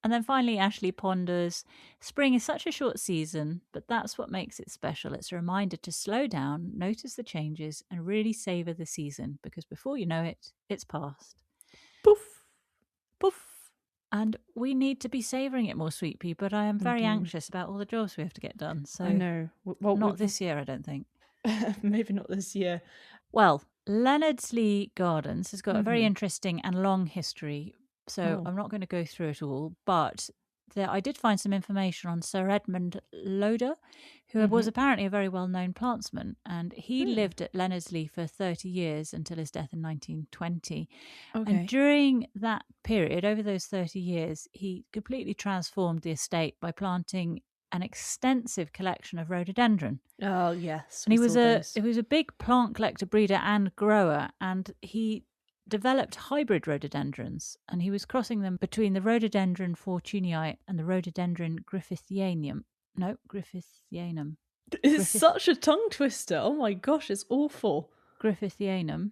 A: And then finally, Ashley ponders, spring is such a short season, but that's what makes it special. It's a reminder to slow down, notice the changes, and really savour the season, because before you know it, it's past.
B: Poof.
A: Poof. And we need to be savouring it more, sweet pea, but I am very anxious about all the jobs we have to get done. So
B: I know. Well,
A: not this year, I don't think.
B: Maybe not this year.
A: Well, Llandeilo Gardens has got a very interesting and long history. So I'm not going to go through it all, but I did find some information on Sir Edmund Loder, who was apparently a very well-known plantsman, and he lived at Llandeilo for 30 years until his death in 1920.
B: Okay.
A: And during that period, over those 30 years, he completely transformed the estate by planting an extensive collection of rhododendron.
B: Oh, yes.
A: And he was a big plant collector, breeder and grower, and he developed hybrid rhododendrons, and he was crossing them between the rhododendron fortunei and the rhododendron griffithianum. No, griffithianum.
B: It's such a tongue twister. Oh my gosh, it's awful.
A: Griffithianum.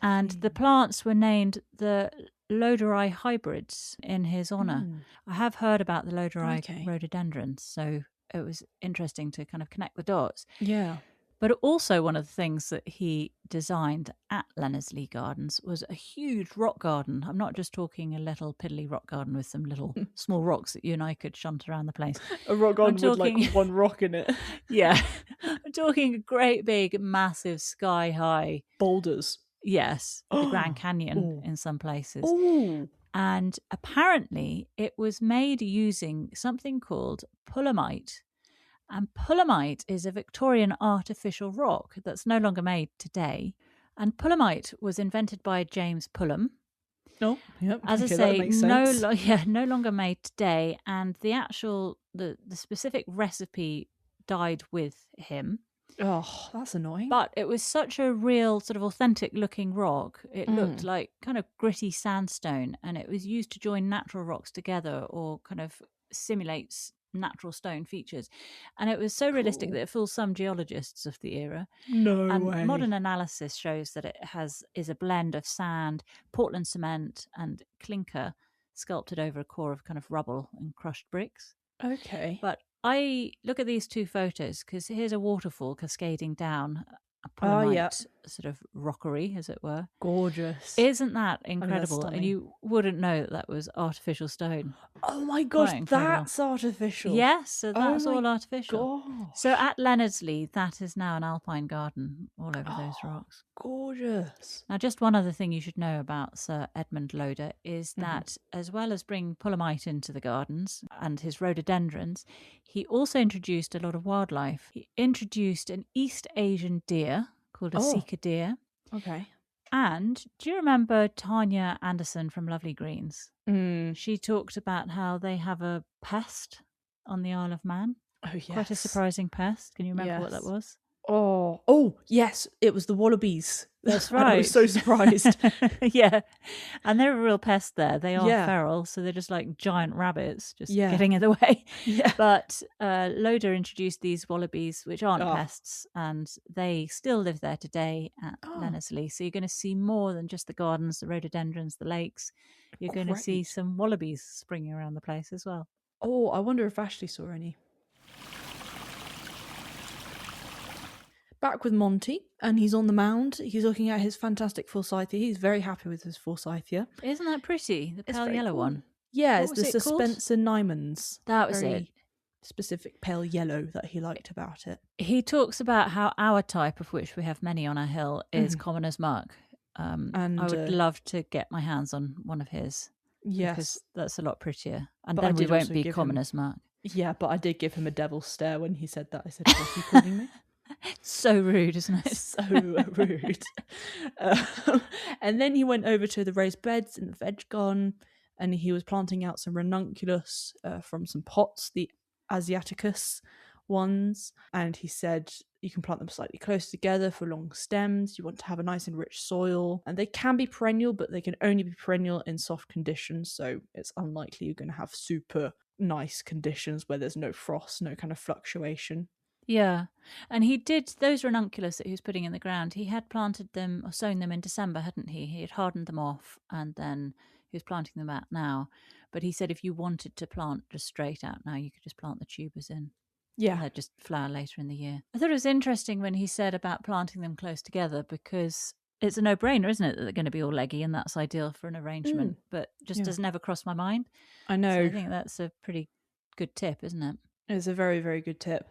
A: And the plants were named the Loderi hybrids in his honour. I have heard about the Loderi rhododendrons, so it was interesting to kind of connect the dots.
B: Yeah.
A: But also one of the things that he designed at Llandeilo Gardens was a huge rock garden. I'm not just talking a little piddly rock garden with some little small rocks that you and I could shunt around the place.
B: A rock garden with like one rock in it.
A: Yeah. I'm talking a great big, massive, sky-high...
B: boulders.
A: Yes. The Grand Canyon in some places.
B: Ooh.
A: And apparently it was made using something called pulamite. And pulamite is a Victorian artificial rock that's no longer made today. And pulamite was invented by James Pullum.
B: Oh, yep.
A: As I say, no longer made today. And the specific recipe died with him.
B: Oh, that's annoying.
A: But it was such a real sort of authentic looking rock. It looked like kind of gritty sandstone, and it was used to join natural rocks together or kind of simulates natural stone features. And it was so realistic that it fools some geologists of the era.
B: No
A: and
B: way.
A: Modern analysis shows that it is a blend of sand, Portland cement and clinker sculpted over a core of kind of rubble and crushed bricks.
B: Okay.
A: But I look at these two photos because here's a waterfall cascading down a pulamite sort of rockery, as it were.
B: Gorgeous.
A: Isn't that incredible? And you wouldn't know that was artificial stone.
B: Oh my gosh, that's artificial.
A: Yes, so that's all artificial.
B: Gosh.
A: So at Llandeilo, that is now an alpine garden all over those rocks.
B: Gorgeous.
A: Now, just one other thing you should know about Sir Edmund Loder is that as well as bringing pulamite into the gardens and his rhododendrons, he also introduced a lot of wildlife. He introduced an East Asian deer called a Sika deer.
B: Okay.
A: And do you remember Tanya Anderson from Lovely Greens? She talked about how they have a pest on the Isle of Man.
B: Oh, yes.
A: Quite a surprising pest. Can you remember what that was?
B: Oh, yes. It was the wallabies.
A: That's right.
B: I was so surprised.
A: Yeah. And they're a real pest there. They are feral, so they're just like giant rabbits, just getting in the way.
B: Yeah.
A: But Loder introduced these wallabies, which aren't pests, and they still live there today at Llandeilo. So you're going to see more than just the gardens, the rhododendrons, the lakes. You're going to see some wallabies springing around the place as well.
B: Oh, I wonder if Ashley saw any. Back with Monty, and he's on the mound. He's looking at his fantastic forsythia. He's very happy with his forsythia.
A: Isn't that pretty? The pale yellow one.
B: Yeah,
A: What
B: it's the
A: was it called?
B: Spencer Nyman's.
A: That was
B: very
A: it.
B: Specific pale yellow that he liked about it.
A: He talks about how our type, of which we have many on our hill, is commoner's mark. And I would love to get my hands on one of his.
B: Yes.
A: Because that's a lot prettier. And
B: But
A: then
B: I
A: we
B: did
A: won't
B: also
A: be
B: give him-
A: commoner's mark.
B: Yeah, but I did give him a devil's stare when he said that. I said, "What are you calling me?"
A: So rude, isn't it?
B: So rude. And then he went over to the raised beds in the veg garden, and he was planting out some ranunculus from some pots, the Asiaticus ones. And he said you can plant them slightly close together for long stems. You want to have a nice and rich soil. And they can be perennial, but they can only be perennial in soft conditions. So it's unlikely you're going to have super nice conditions where there's no frost, no kind of fluctuation.
A: Yeah. And he did those ranunculus that he was putting in the ground. He had planted them or sown them in December, hadn't he? He had hardened them off and then he was planting them out now. But he said if you wanted to plant just straight out now, you could just plant the tubers in.
B: Yeah.
A: And they'd just flower later in the year. I thought it was interesting when he said about planting them close together because it's a no-brainer, isn't it, that they're going to be all leggy and that's ideal for an arrangement, but just doesn't ever cross my mind.
B: I know.
A: So I think that's a pretty good tip, isn't it?
B: It's a very, very good tip.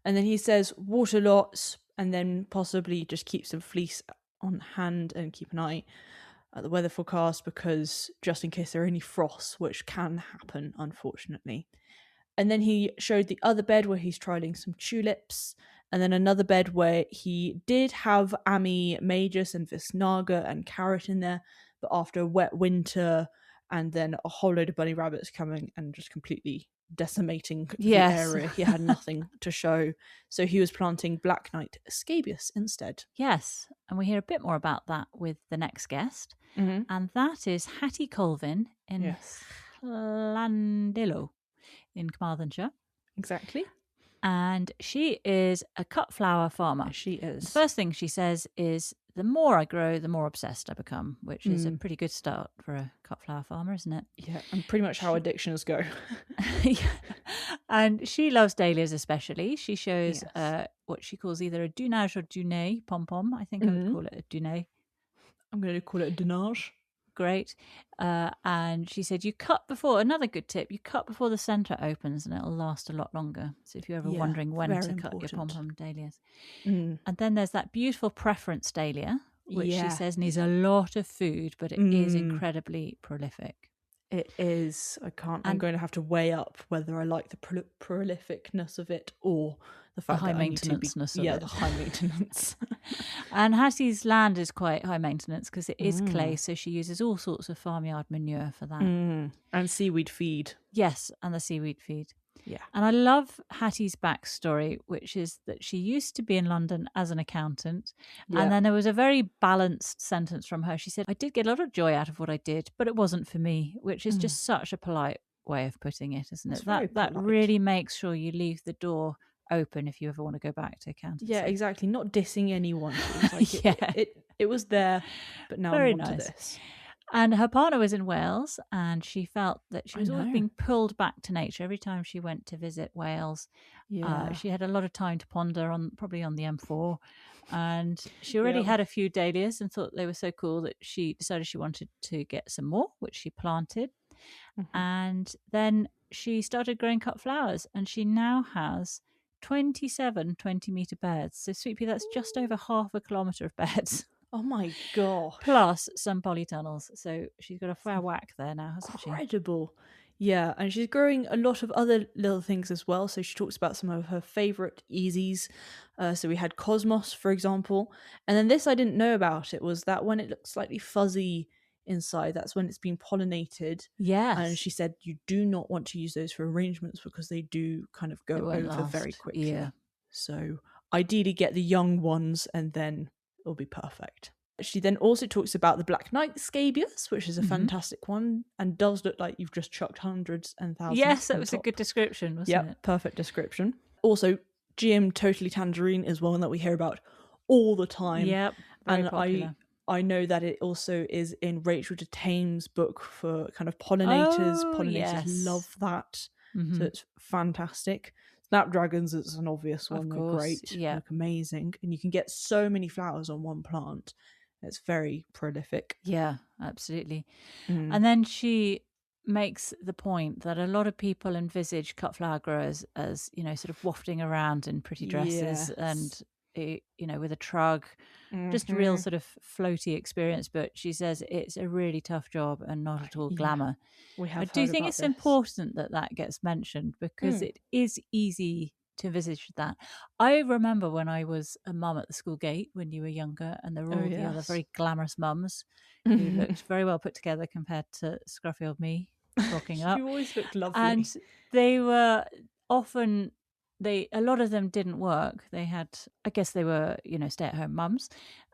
B: And then he says water lots and then possibly just keep some fleece on hand and keep an eye at the weather forecast because just in case there are any frosts, which can happen, unfortunately. And then he showed the other bed where he's trialing some tulips, and then another bed where he did have Ami Magus and Visnaga and carrot in there, but after a wet winter and then a whole load of bunny rabbits coming and just completely decimating the area, he had nothing to show. So he was planting Black Knight scabious instead.
A: Yes, and we hear a bit more about that with the next guest, and that is Hati Colvin in Llandeilo in Carmarthenshire.
B: Exactly.
A: And she is a cut flower farmer.
B: She is.
A: The first thing she says is, the more I grow, the more obsessed I become, which is a pretty good start for a cut flower farmer, isn't it?
B: Yeah, and pretty much how addictions go.
A: Yeah. And she loves dahlias especially. She shows what she calls either a dunage or dunet pom-pom. I think I would call it a dunet.
B: I'm going to call it a dunage.
A: Great. And she said, you cut before, another good tip, you cut before the centre opens and it'll last a lot longer. So if you're ever wondering when to cut your pom-pom dahlias. And then there's that beautiful preference dahlia, which she says needs a lot of food, but it is incredibly prolific.
B: It is. I'm going to have to weigh up whether I like the prolificness of it or the fact
A: high
B: that
A: maintenance of it.
B: the high maintenance.
A: And Hattie's land is quite high maintenance because it is clay, so she uses all sorts of farmyard manure for that.
B: And seaweed feed.
A: Yes, and the seaweed feed.
B: Yeah.
A: And I love Hattie's backstory, which is that she used to be in London as an accountant. Yeah. And then there was a very balanced sentence from her. She said, I did get a lot of joy out of what I did, but it wasn't for me, which is just such a polite way of putting it, isn't it? That really makes sure you leave the door open if you ever want to go back to accountancy.
B: Yeah, exactly. Not dissing anyone. It was there, but now I'm on to this.
A: And her partner was in Wales, and she felt that she was always being pulled back to nature every time she went to visit Wales. She had a lot of time to ponder probably on the M4, and she already had a few dahlias and thought they were so cool that she decided she wanted to get some more, which she planted. And then she started growing cut flowers, and she now has 27 20-metre beds. So, Sweet Pea, that's just over half a kilometre of beds.
B: Oh my gosh.
A: Plus some polytunnels. So she's got a fair whack there now, hasn't she?
B: Incredible. Yeah, and she's growing a lot of other little things as well. So she talks about some of her favourite easies. So we had Cosmos, for example. And then this I didn't know about. It was that when it looks slightly fuzzy inside, that's when it's been pollinated.
A: Yes.
B: And she said you do not want to use those for arrangements because they do kind of go over very quickly. Yeah. So ideally get the young ones and then it'll be perfect. She then also talks about the Black Knight scabious, which is a fantastic one and does look like you've just chucked hundreds and thousands.
A: Yes, that was a good description, wasn't it?
B: Perfect description. Also, GM Totally Tangerine is one that we hear about all the time.
A: Yep, very popular.
B: I know that it also is in Rachel de Thames' book for kind of pollinators. Pollinators love that. So it's fantastic. Snapdragons is an obvious one. They're great. Yeah. Look amazing. And you can get so many flowers on one plant. It's very prolific.
A: Yeah, absolutely. And then she makes the point that a lot of people envisage cut flower growers as, sort of wafting around in pretty dresses and, with a trug, just a real sort of floaty experience. But she says it's a really tough job and not at all glamour. I do think it's important that gets mentioned because it is easy to envisage that. I remember when I was a mum at the school gate when you were younger, and there were
B: Oh,
A: all the other
B: yes.
A: very glamorous mums who looked very well put together compared to scruffy old me rocking up.
B: You always looked lovely.
A: And they were often a lot of them didn't work. They had, I guess they were, stay-at-home mums,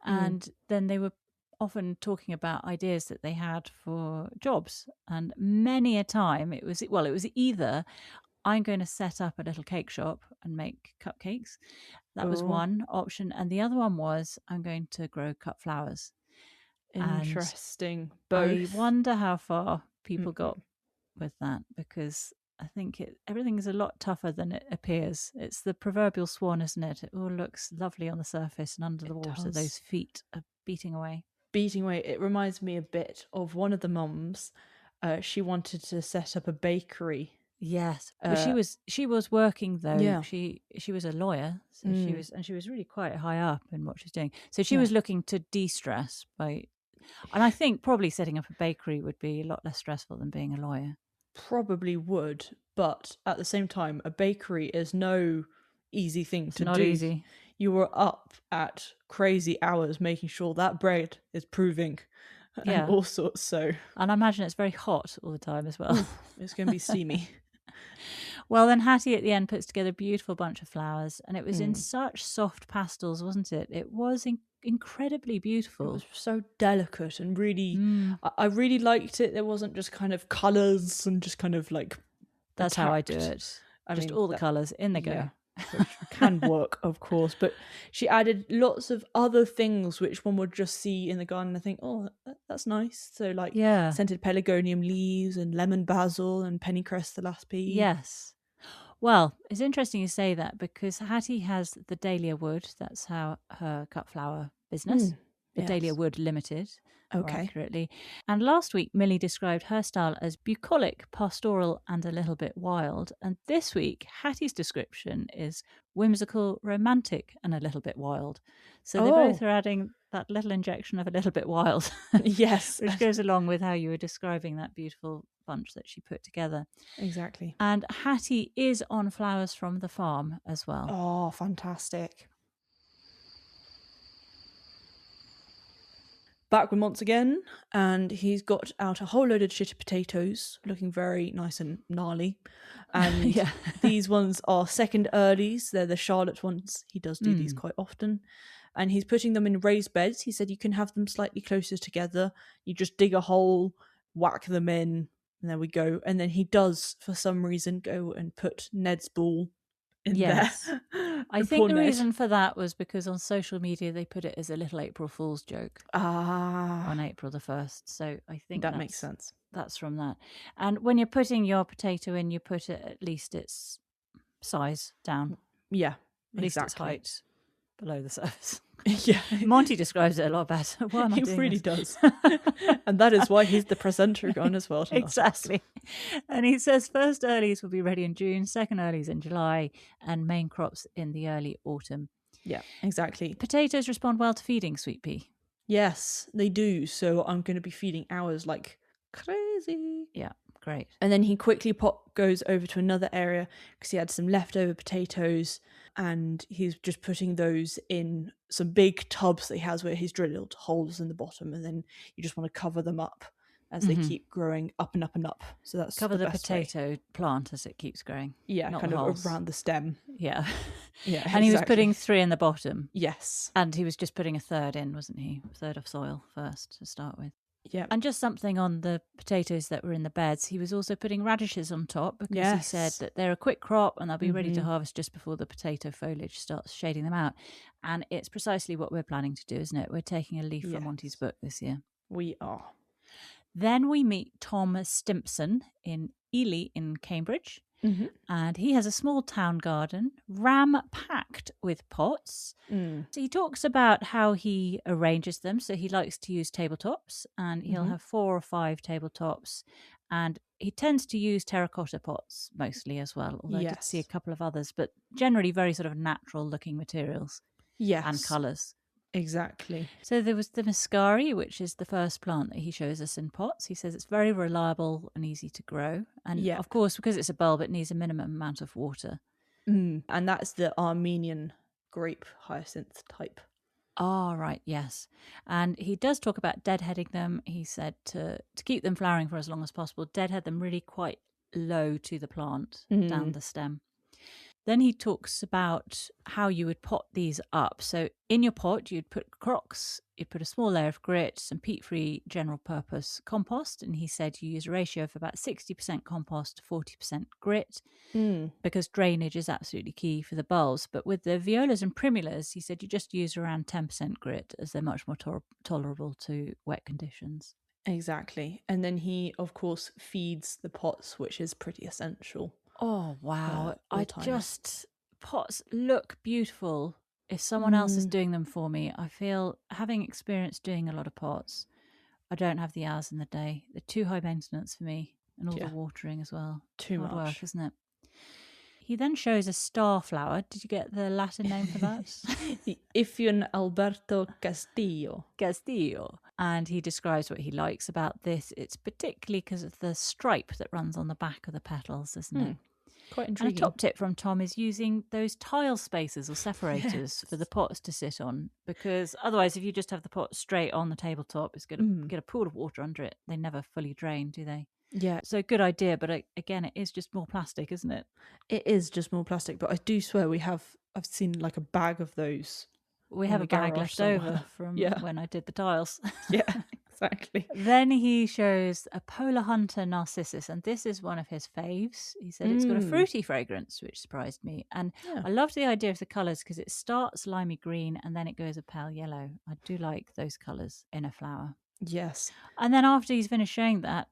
A: and then they were often talking about ideas that they had for jobs. And many a time it was either I'm going to set up a little cake shop and make cupcakes. That was one option. And the other one was I'm going to grow cut flowers.
B: Interesting.
A: And
B: Both.
A: I wonder how far people got with that, because I think everything is a lot tougher than it appears. It's the proverbial swan, isn't it? It all looks lovely on the surface, and under the water, those feet are beating away.
B: It reminds me a bit of one of the mums. She wanted to set up a bakery.
A: Yes, but she was working though.
B: Yeah.
A: She was a lawyer, so she was really quite high up in what she was doing. So she was looking to de-stress by, and I think probably setting up a bakery would be a lot less stressful than being a lawyer.
B: Probably would, but at the same time, a bakery is no easy thing to
A: not
B: do.
A: Easy.
B: You were up at crazy hours making sure that bread is proving and all sorts. So,
A: and I imagine it's very hot all the time as well.
B: It's going to be steamy.
A: Well, then Hattie at the end puts together a beautiful bunch of flowers, and it was in such soft pastels, wasn't it? It was incredibly beautiful.
B: It was so delicate and really, I really liked it. There wasn't just kind of colours and just kind of like.
A: That's how I do it. All the colours in the go.
B: Yeah. Which can work, of course, but she added lots of other things which one would just see in the garden and think, oh, that's nice. So like scented pelargonium leaves and lemon basil and pennycress thalaspi.
A: Yes. Well, it's interesting you say that, because Hattie has the Dahlia Wood. That's how her cut flower business, the Dahlia Wood Ltd, more accurately. And last week, Millie described her style as bucolic, pastoral, and a little bit wild. And this week, Hattie's description is whimsical, romantic, and a little bit wild. So they both are adding that little injection of a little bit wild.
B: Yes.
A: Which goes along with how you were describing that beautiful bunch that she put together.
B: Exactly.
A: And Hattie is on flowers from the farm as well.
B: Oh, fantastic. Back with Monts again, and he's got out a whole load of shitty potatoes, looking very nice and gnarly. And these ones are second earlies. They're the Charlotte ones. He does do these quite often. And he's putting them in raised beds. He said you can have them slightly closer together. You just dig a hole, whack them in, and there we go. And then he does, for some reason, go and put Ned's ball in there.
A: I think the reason for that was because on social media they put it as a little April Fool's joke on April the 1st. So I think
B: that makes sense.
A: That's from that. And when you're putting your potato in, you put it at least its size down.
B: Yeah,
A: at least its height below the surface.
B: Yeah,
A: Monty describes it a lot better. Why am I doing
B: really
A: this?
B: does. And that is why he's the presenter on as well.
A: Exactly. And he says first earlies will be ready in June, second earlies in July, and main crops in the early autumn.
B: Yeah, exactly.
A: Potatoes respond well to feeding, Sweet Pea.
B: Yes, they do. So I'm going to be feeding ours like crazy.
A: Yeah, great.
B: And then he quickly goes over to another area because he had some leftover potatoes, and he's just putting those in some big tubs that he has where he's drilled holes in the bottom, and then you just want to cover them up as they keep growing up and up and up. So that's
A: cover the
B: best
A: potato plant as it keeps growing.
B: Yeah, kind of around the stem.
A: Yeah.
B: Yeah.
A: And he was putting 3 in the bottom.
B: Yes.
A: And he was just putting a third in, wasn't he? A third of soil first to start with.
B: Yeah.
A: And just something on the potatoes that were in the beds. He was also putting radishes on top because he said that they're a quick crop and they'll be ready to harvest just before the potato foliage starts shading them out. And it's precisely what we're planning to do, isn't it? We're taking a leaf from Monty's book this year.
B: We are.
A: Then we meet Tom Stimpson in Ely in Cambridge. And he has a small town garden, ram-packed with pots. So he talks about how he arranges them. So he likes to use tabletops, and he'll have 4 or 5 tabletops. And he tends to use terracotta pots mostly as well, although I did see a couple of others, but generally very sort of natural-looking materials and colours.
B: Exactly.
A: So there was the muscari, which is the first plant that he shows us in pots. He says it's very reliable and easy to grow. And of course, because it's a bulb, it needs a minimum amount of water.
B: And that's the Armenian grape hyacinth type.
A: Oh, right, yes. And he does talk about deadheading them. He said to keep them flowering for as long as possible, deadhead them really quite low to the plant, down the stem. Then he talks about how you would pot these up. So in your pot, you'd put crocks, you'd put a small layer of grit, some peat-free general purpose compost. And he said you use a ratio of about 60% compost to 40% grit because drainage is absolutely key for the bulbs. But with the violas and primulas, he said you just use around 10% grit as they're much more tolerable to wet conditions.
B: Exactly. And then he, of course, feeds the pots, which is pretty essential.
A: Oh, wow.
B: All times.
A: Pots look beautiful if someone else is doing them for me. I feel, having experience doing a lot of pots, I don't have the hours in the day. They're too high maintenance for me, and all the watering as well.
B: Too
A: Hard
B: much
A: work, isn't it? He then shows a starflower. Did you get the Latin name for that?
B: The Iffion Alberto Castillo.
A: Castillo. And he describes what he likes about this. It's particularly because of the stripe that runs on the back of the petals, isn't it?
B: Quite
A: And
B: intriguing.
A: a top tip from Tom is using those tile spacers or separators for the pots to sit on, because otherwise, if you just have the pot straight on the tabletop, it's going to get a pool of water under it. They never fully drain, do they?
B: Yeah.
A: So good idea, but again, it is just more plastic, isn't it?
B: It is just more plastic, but I do swear I've seen like a bag of those.
A: We have a bag left over from when I did the tiles.
B: Yeah, exactly.
A: Then he shows a polar hunter narcissus, and this is one of his faves. He said it's got a fruity fragrance, which surprised me. And I loved the idea of the colours because it starts limey green and then it goes a pale yellow. I do like those colours in a flower.
B: Yes.
A: And then after he's finished showing that,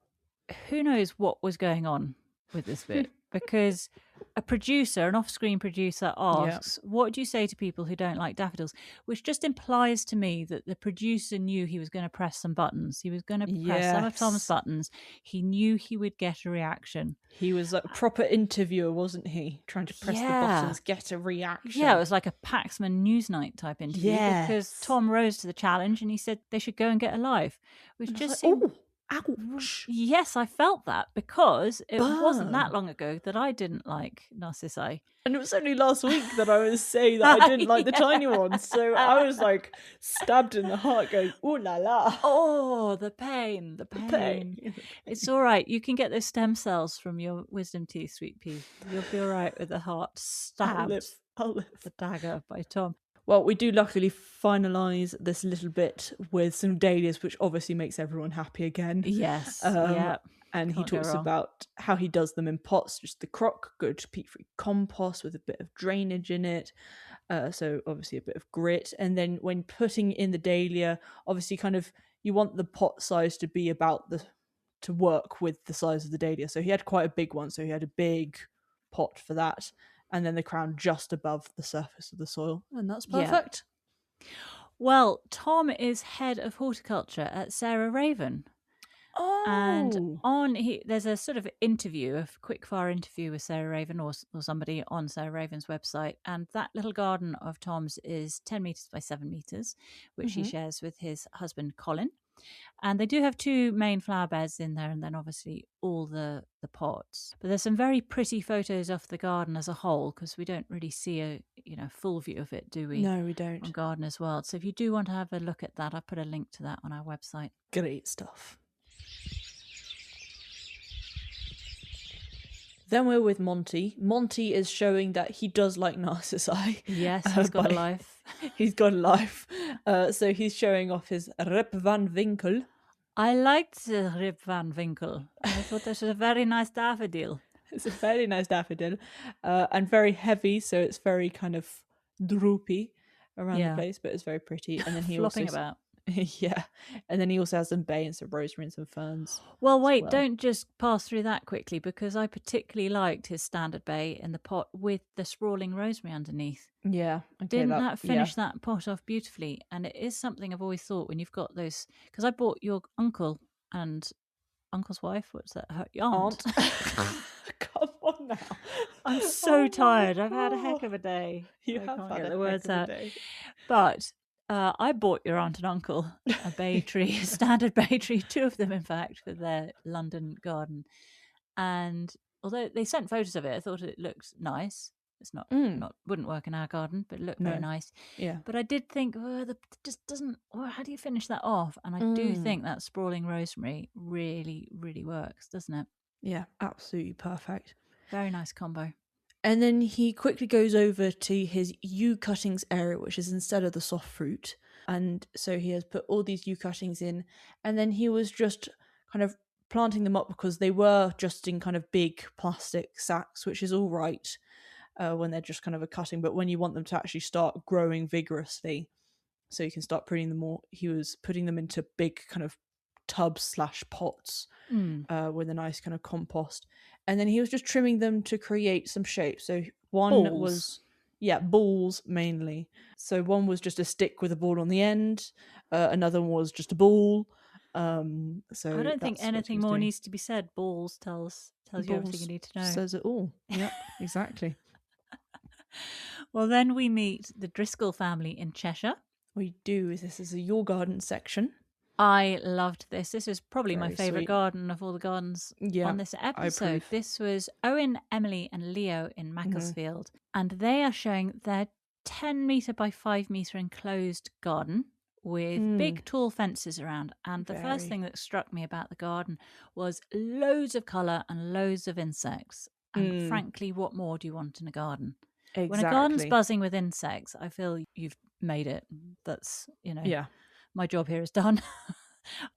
A: who knows what was going on with this bit? Because a producer, an off-screen producer, asks, what do you say to people who don't like daffodils? Which just implies to me that the producer knew he was going to press some buttons. He was going to press some of Tom's buttons. He knew he would get a reaction.
B: He was like a proper interviewer, wasn't he? Trying to press the buttons, get a reaction.
A: Yeah, it was like a Paxman Newsnight type interview. Because Tom rose to the challenge and he said they should go and get a live. Which just seemed...
B: Ouch.
A: Yes, I felt that because it wasn't that long ago that I didn't like Narcissi.
B: And it was only last week that I was saying that I didn't like the tiny ones. So I was like stabbed in the heart going, ooh la la.
A: Oh, the pain. It's all right. You can get those stem cells from your wisdom teeth, sweet pea. You'll be all right with the heart stabbed.
B: I'll live.
A: The dagger by Tom.
B: Well, we do luckily finalise this little bit with some dahlias, which obviously makes everyone happy again.
A: Yes,
B: And he talks about how he does them in pots, just the crock, good peat-free compost with a bit of drainage in it. So obviously a bit of grit. And then when putting in the dahlia, obviously kind of you want the pot size to be about to work with the size of the dahlia. So he had quite a big one. So he had a big pot for that. And then the crown just above the surface of the soil. And that's perfect.
A: Yeah. Well, Tom is head of horticulture at Sarah Raven.
B: Oh.
A: And there's a sort of interview, a quick-fire interview with Sarah Raven or somebody on Sarah Raven's website. And that little garden of Tom's is 10 metres by 7 metres, which he shares with his husband, Colin. And they do have 2 main flower beds in there and then obviously all the pots. But there's some very pretty photos of the garden as a whole because we don't really see a full view of it, do we?
B: No, we don't.
A: On Gardener's World. So if you do want to have a look at that, I'll put a link to that on our website.
B: Great stuff. Then we're with Monty. Monty is showing that he does like Narcissi.
A: Yes, he's got a life.
B: He's got a life. So he's showing off his Rip van Winkle.
A: I liked the Rip van Winkle. I thought this was a very nice daffodil.
B: It's a very nice daffodil. And very heavy, so it's very kind of droopy around the place, but it's very pretty. And then he
A: flopping about.
B: Yeah. And then he also has some bay and some rosemary and some ferns.
A: Well, wait, don't just pass through that quickly because I particularly liked his standard bay in the pot with the sprawling rosemary underneath.
B: Yeah. Okay,
A: Didn't that finish that pot off beautifully? And it is something I've always thought when you've got those, because I bought your uncle and uncle's wife, what's that? Her aunt.
B: Come on now.
A: I'm so tired. I've had a heck of a day.
B: You have had
A: the words out. But I bought your aunt and uncle a bay tree, a standard bay tree, 2 of them, in fact, for their London garden. And although they sent photos of it, I thought it looked nice. It's not wouldn't work in our garden, but it looked very
B: No.
A: nice.
B: Yeah.
A: But I did think, just doesn't. Well, how do you finish that off? And I do think that sprawling rosemary really, really works, doesn't it?
B: Yeah, absolutely perfect.
A: Very nice combo.
B: And then he quickly goes over to his yew cuttings area, which is instead of the soft fruit. And so he has put all these yew cuttings in. And then he was just kind of planting them up because they were just in kind of big plastic sacks, which is all right when they're just kind of a cutting. But when you want them to actually start growing vigorously, so you can start putting them more, he was putting them into big kind of tubs/pots with a nice kind of compost. And then he was just trimming them to create some shapes. So one was, balls mainly. So one was just a stick with a ball on the end. Another one was just a ball. So
A: I don't think anything more needs to be said. Balls tells you everything you need to know.
B: Says it all. Yep, exactly.
A: Well, then we meet the Driscoll family in Cheshire.
B: We do. This is a Your Garden section.
A: I loved this. This was probably my
B: Very
A: favourite
B: sweet.
A: garden of all the gardens on this episode. This was Owen, Emily and Leo in Macclesfield. And they are showing their 10 metre by 5 metre enclosed garden with big tall fences around. And the first thing that struck me about the garden was loads of colour and loads of insects. And frankly, what more do you want in a garden?
B: Exactly.
A: When a garden's buzzing with insects, I feel you've made it. That's, my job here is done.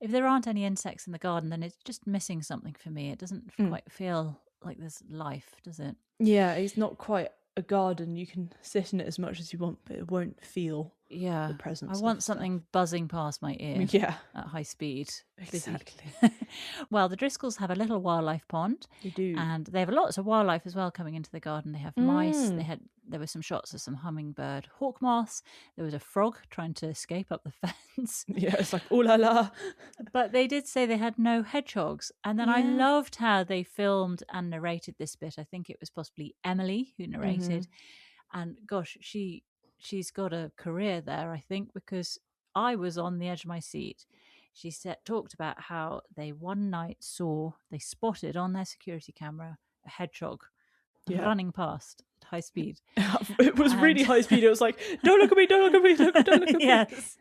A: If there aren't any insects in the garden, then it's just missing something for me. It doesn't quite feel like there's life, does it?
B: Yeah, it's not quite a garden. You can sit in it as much as you want, but it won't feel the presence.
A: I want something buzzing past my ear at high speed.
B: Exactly.
A: Well, the Driscolls have a little wildlife pond.
B: They do.
A: And they have lots of wildlife as well coming into the garden. They have mice. There were some shots of some hummingbird hawk moths. There was a frog trying to escape up the fence.
B: Yeah, it's like, oh la la.
A: But they did say they had no hedgehogs. And then I loved how they filmed and narrated this bit. I think it was possibly Emily who narrated. And gosh, she's got a career there, I think, because I was on the edge of my seat. She talked about how they one night spotted on their security camera a hedgehog running past at high speed.
B: It was really high speed. It was like, don't look at me, don't look at me, don't look at me.
A: Yes.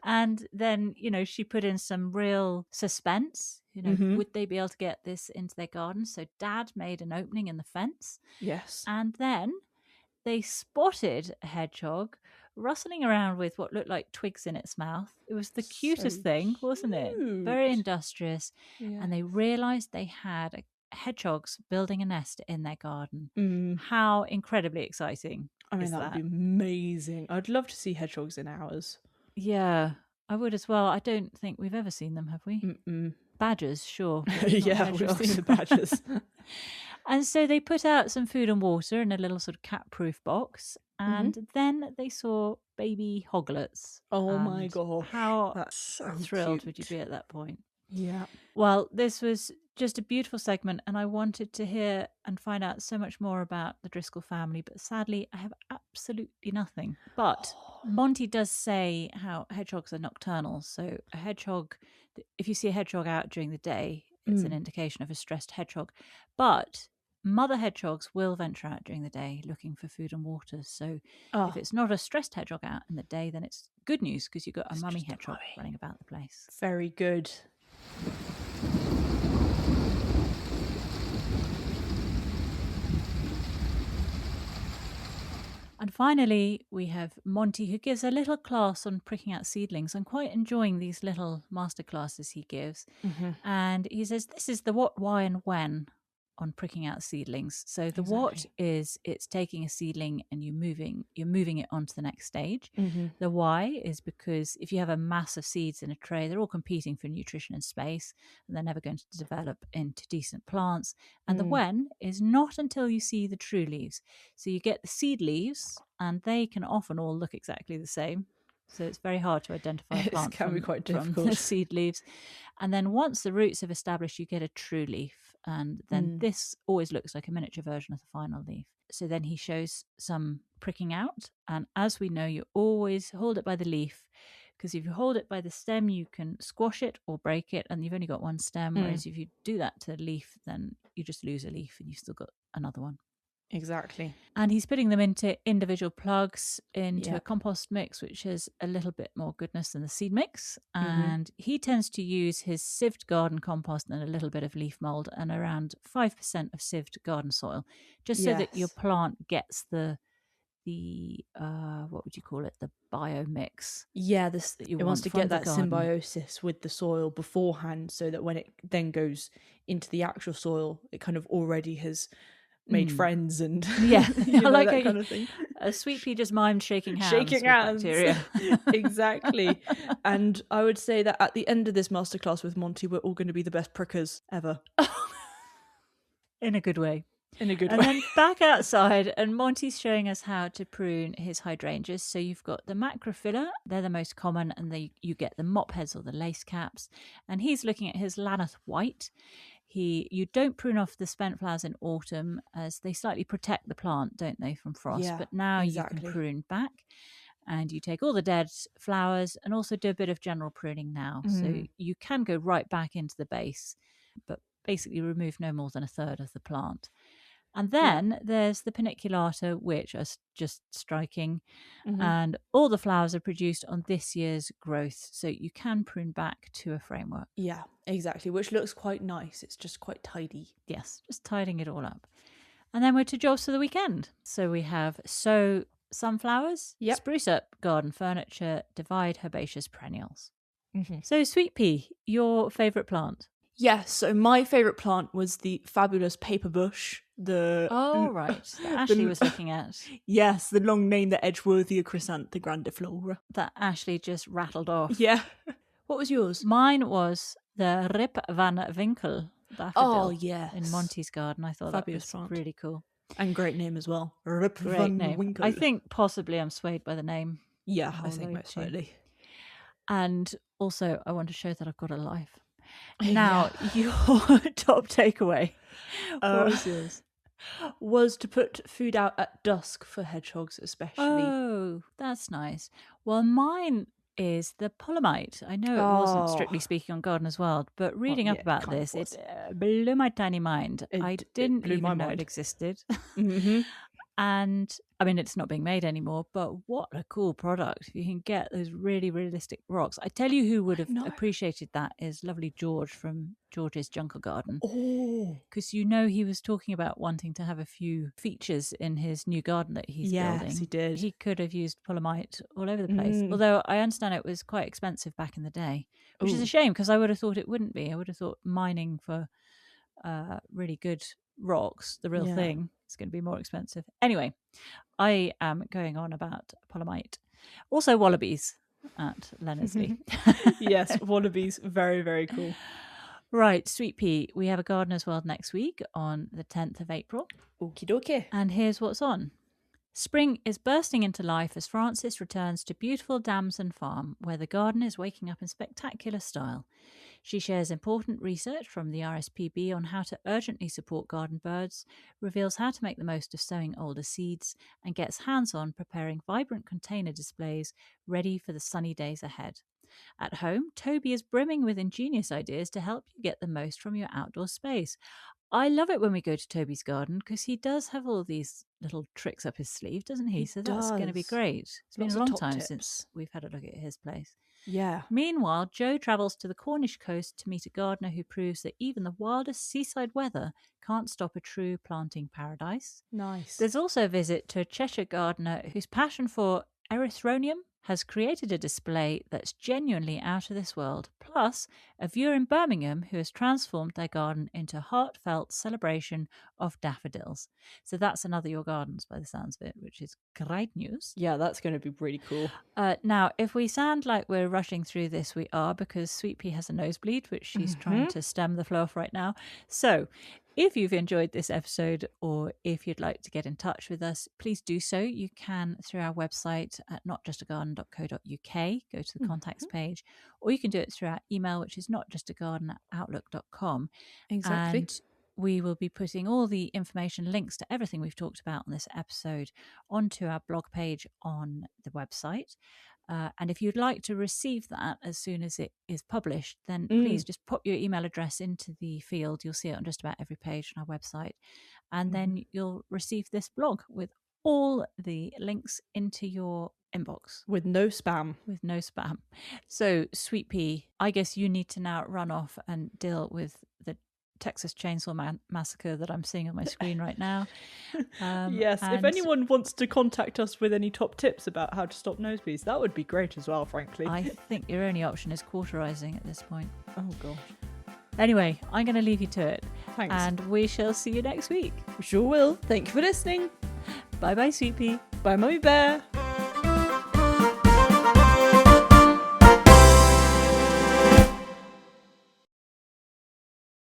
A: And then, she put in some real suspense. Would they be able to get this into their garden? So Dad made an opening in the fence.
B: Yes.
A: And then they spotted a hedgehog rustling around with what looked like twigs in its mouth. It was the cutest thing, wasn't it? Very industrious. Yeah. And they realised they had hedgehogs building a nest in their garden. How incredibly exciting.
B: I mean, that would be amazing. I'd love to see hedgehogs in ours.
A: Yeah, I would as well. I don't think we've ever seen them, have we? Badgers, sure.
B: Yeah, we've seen the badgers.
A: And so they put out some food and water in a little sort of cat-proof box. And then they saw baby hoglets.
B: Oh my gosh.
A: How thrilled would you be at that point?
B: Yeah.
A: Well, this was just a beautiful segment, and I wanted to hear and find out so much more about the Driscoll family, but sadly I have absolutely nothing. But Monty does say how hedgehogs are nocturnal. So a hedgehog, if you see a hedgehog out during the day, it's an indication of a stressed hedgehog. But mother hedgehogs will venture out during the day looking for food and water. So if it's not a stressed hedgehog out in the day, then it's good news because you've got a mummy hedgehog running about the place.
B: Very good.
A: And finally, we have Monty, who gives a little class on pricking out seedlings. I'm quite enjoying these little masterclasses he gives. And he says, this is the what, why and when on pricking out seedlings. So the what is it's taking a seedling and you're moving it onto the next stage. The why is because if you have a mass of seeds in a tray, they're all competing for nutrition and space, and they're never going to develop into decent plants. And the when is not until you see the true leaves. So you get the seed leaves, and they can often all look exactly the same. So it's very hard to identify a plant
B: be quite difficult.
A: From the seed leaves. And then once the roots have established, you get a true leaf. And then this always looks like a miniature version of the final leaf. So then he shows some pricking out. And as we know, you always hold it by the leaf, because if you hold it by the stem, you can squash it or break it, and you've only got one stem. Whereas if you do that to the leaf, then you just lose a leaf and you've still got another one.
B: Exactly.
A: And he's putting them into individual plugs into a
B: Yep.
A: compost mix, which has a little bit more goodness than the seed mix.
B: Mm-hmm.
A: And he tends to use his sieved garden compost and a little bit of leaf mold and around 5% of sieved garden soil, just so that your
B: Yes.
A: plant gets the what would you call it? The bio mix.
B: Yeah,
A: that you
B: it wants
A: want
B: to
A: from
B: get
A: the
B: that
A: garden.
B: symbiosis with the soil beforehand, so that when it then goes into the actual soil, it kind of already has made friends and
A: Yeah, I like
B: that
A: how
B: kind of thing.
A: a sweet pea just mimed shaking hands
B: Shaking
A: with
B: hands.
A: bacteria.
B: Exactly. And I would say that at the end of this masterclass with Monty, we're all going to be the best prickers ever.
A: In a good way.
B: In a good
A: And
B: way.
A: then back outside, and Monty's showing us how to prune his hydrangeas. So you've got the macrophylla, they're the most common, and you get the mop heads or the lace caps. And he's looking at his Laneth white. You don't prune off the spent flowers in autumn, as they slightly protect the plant, don't they, from frost?
B: Yeah,
A: But now you
B: exactly.
A: can prune back, and you take all the dead flowers and also do a bit of general pruning now. So you can go right back into the base, but basically remove no more than a third of the plant. And then there's the paniculata, which are just striking. And all the flowers are produced on this year's growth. So you can prune back to a framework.
B: Yeah, exactly. Which looks quite nice. It's just quite tidy.
A: Yes, just tidying it all up. And then we're to jobs for the weekend. So we have sow sunflowers, spruce up garden furniture, divide herbaceous perennials. So Sweet Pea, your favourite plant?
B: Yes, so my favourite plant was the fabulous paper bush.
A: Oh, right. That Ashley was looking at.
B: Yes, the long name, the Edgeworthia Chrysanthe grandiflora.
A: That Ashley just rattled off.
B: Yeah. What was yours?
A: Mine was the Rip van Winkle daffodil.
B: Oh, yes.
A: In Monty's garden. I thought
B: Fabulous
A: that was
B: plant.
A: really cool.
B: And great name as well. Rip
A: Great
B: van
A: name.
B: Winkle.
A: I think possibly I'm swayed by the name.
B: Yeah, I think most likely.
A: And also, I want to show that I've got a life. Now, your top takeaway. What was yours?
B: Was to put food out at dusk for hedgehogs, especially.
A: Oh, that's nice. Well, mine is the polymite. I know it wasn't strictly speaking on Gardener's World, but reading up about this, it blew my tiny mind. I didn't even know it existed. And I mean, it's not being made anymore, but what a cool product. You can get those really realistic rocks. I tell you who would have appreciated that is lovely George from George's Jungle Garden.
B: Oh.
A: Because he was talking about wanting to have a few features in his new garden that he's building.
B: Yes, he did.
A: He could have used polymite all over the place. Although I understand it was quite expensive back in the day, which is a shame because I would have thought it wouldn't be. I would have thought mining for really good rocks, the real thing, is going to be more expensive. Anyway, I am going on about polymite. Also wallabies at Llandeilo.
B: Yes, wallabies, very, very cool.
A: Right, Sweet Pea, we have a Gardener's World next week on the 10th of April.
B: Okie dokie.
A: And here's what's on. Spring is bursting into life as Frances returns to beautiful Damson Farm, where the garden is waking up in spectacular style. She shares important research from the RSPB on how to urgently support garden birds, reveals how to make the most of sowing older seeds, and gets hands-on preparing vibrant container displays ready for the sunny days ahead. At home, Toby is brimming with ingenious ideas to help you get the most from your outdoor space. I love it when we go to Toby's garden because he does have all these little tricks up his sleeve, doesn't he? So that's going to be great. It's been a long time since we've had a look at his place.
B: Yeah.
A: Meanwhile, Joe travels to the Cornish coast to meet a gardener who proves that even the wildest seaside weather can't stop a true planting paradise.
B: Nice.
A: There's also a visit to a Cheshire gardener whose passion for erythronium has created a display that's genuinely out of this world, plus a viewer in Birmingham who has transformed their garden into a heartfelt celebration of daffodils. So that's another Your Gardens by the sounds of it, which is great news.
B: Yeah, that's going to be really cool.
A: Now, if we sound like we're rushing through this, we are, because Sweet Pea has a nosebleed, which she's trying to stem the flow off right now. So if you've enjoyed this episode or if you'd like to get in touch with us, please do so. You can through our website at notjustagarden.co.uk, go to the contacts page, or you can do it through our email, which is notjustagarden@outlook.com.
B: Exactly.
A: And we will be putting all the information, links to everything we've talked about on this episode onto our blog page on the website. And if you'd like to receive that as soon as it is published, then please just pop your email address into the field. You'll see it on just about every page on our website. and then you'll receive this blog with all the links into your inbox.
B: With no spam.
A: With no spam. So, Sweet Pea, I guess you need to now run off and deal with the Texas Chainsaw Massacre that I'm seeing on my screen right now.
B: Yes, if anyone wants to contact us with any top tips about how to stop nosebleeds, that would be great as well, frankly.
A: I think your only option is cauterizing at this point.
B: Oh, gosh.
A: Anyway, I'm going to leave you to it.
B: Thanks.
A: And we shall see you next week.
B: We sure will. Thank you for listening.
A: Bye-bye, Sweet Pea.
B: Bye, Mummy Bear.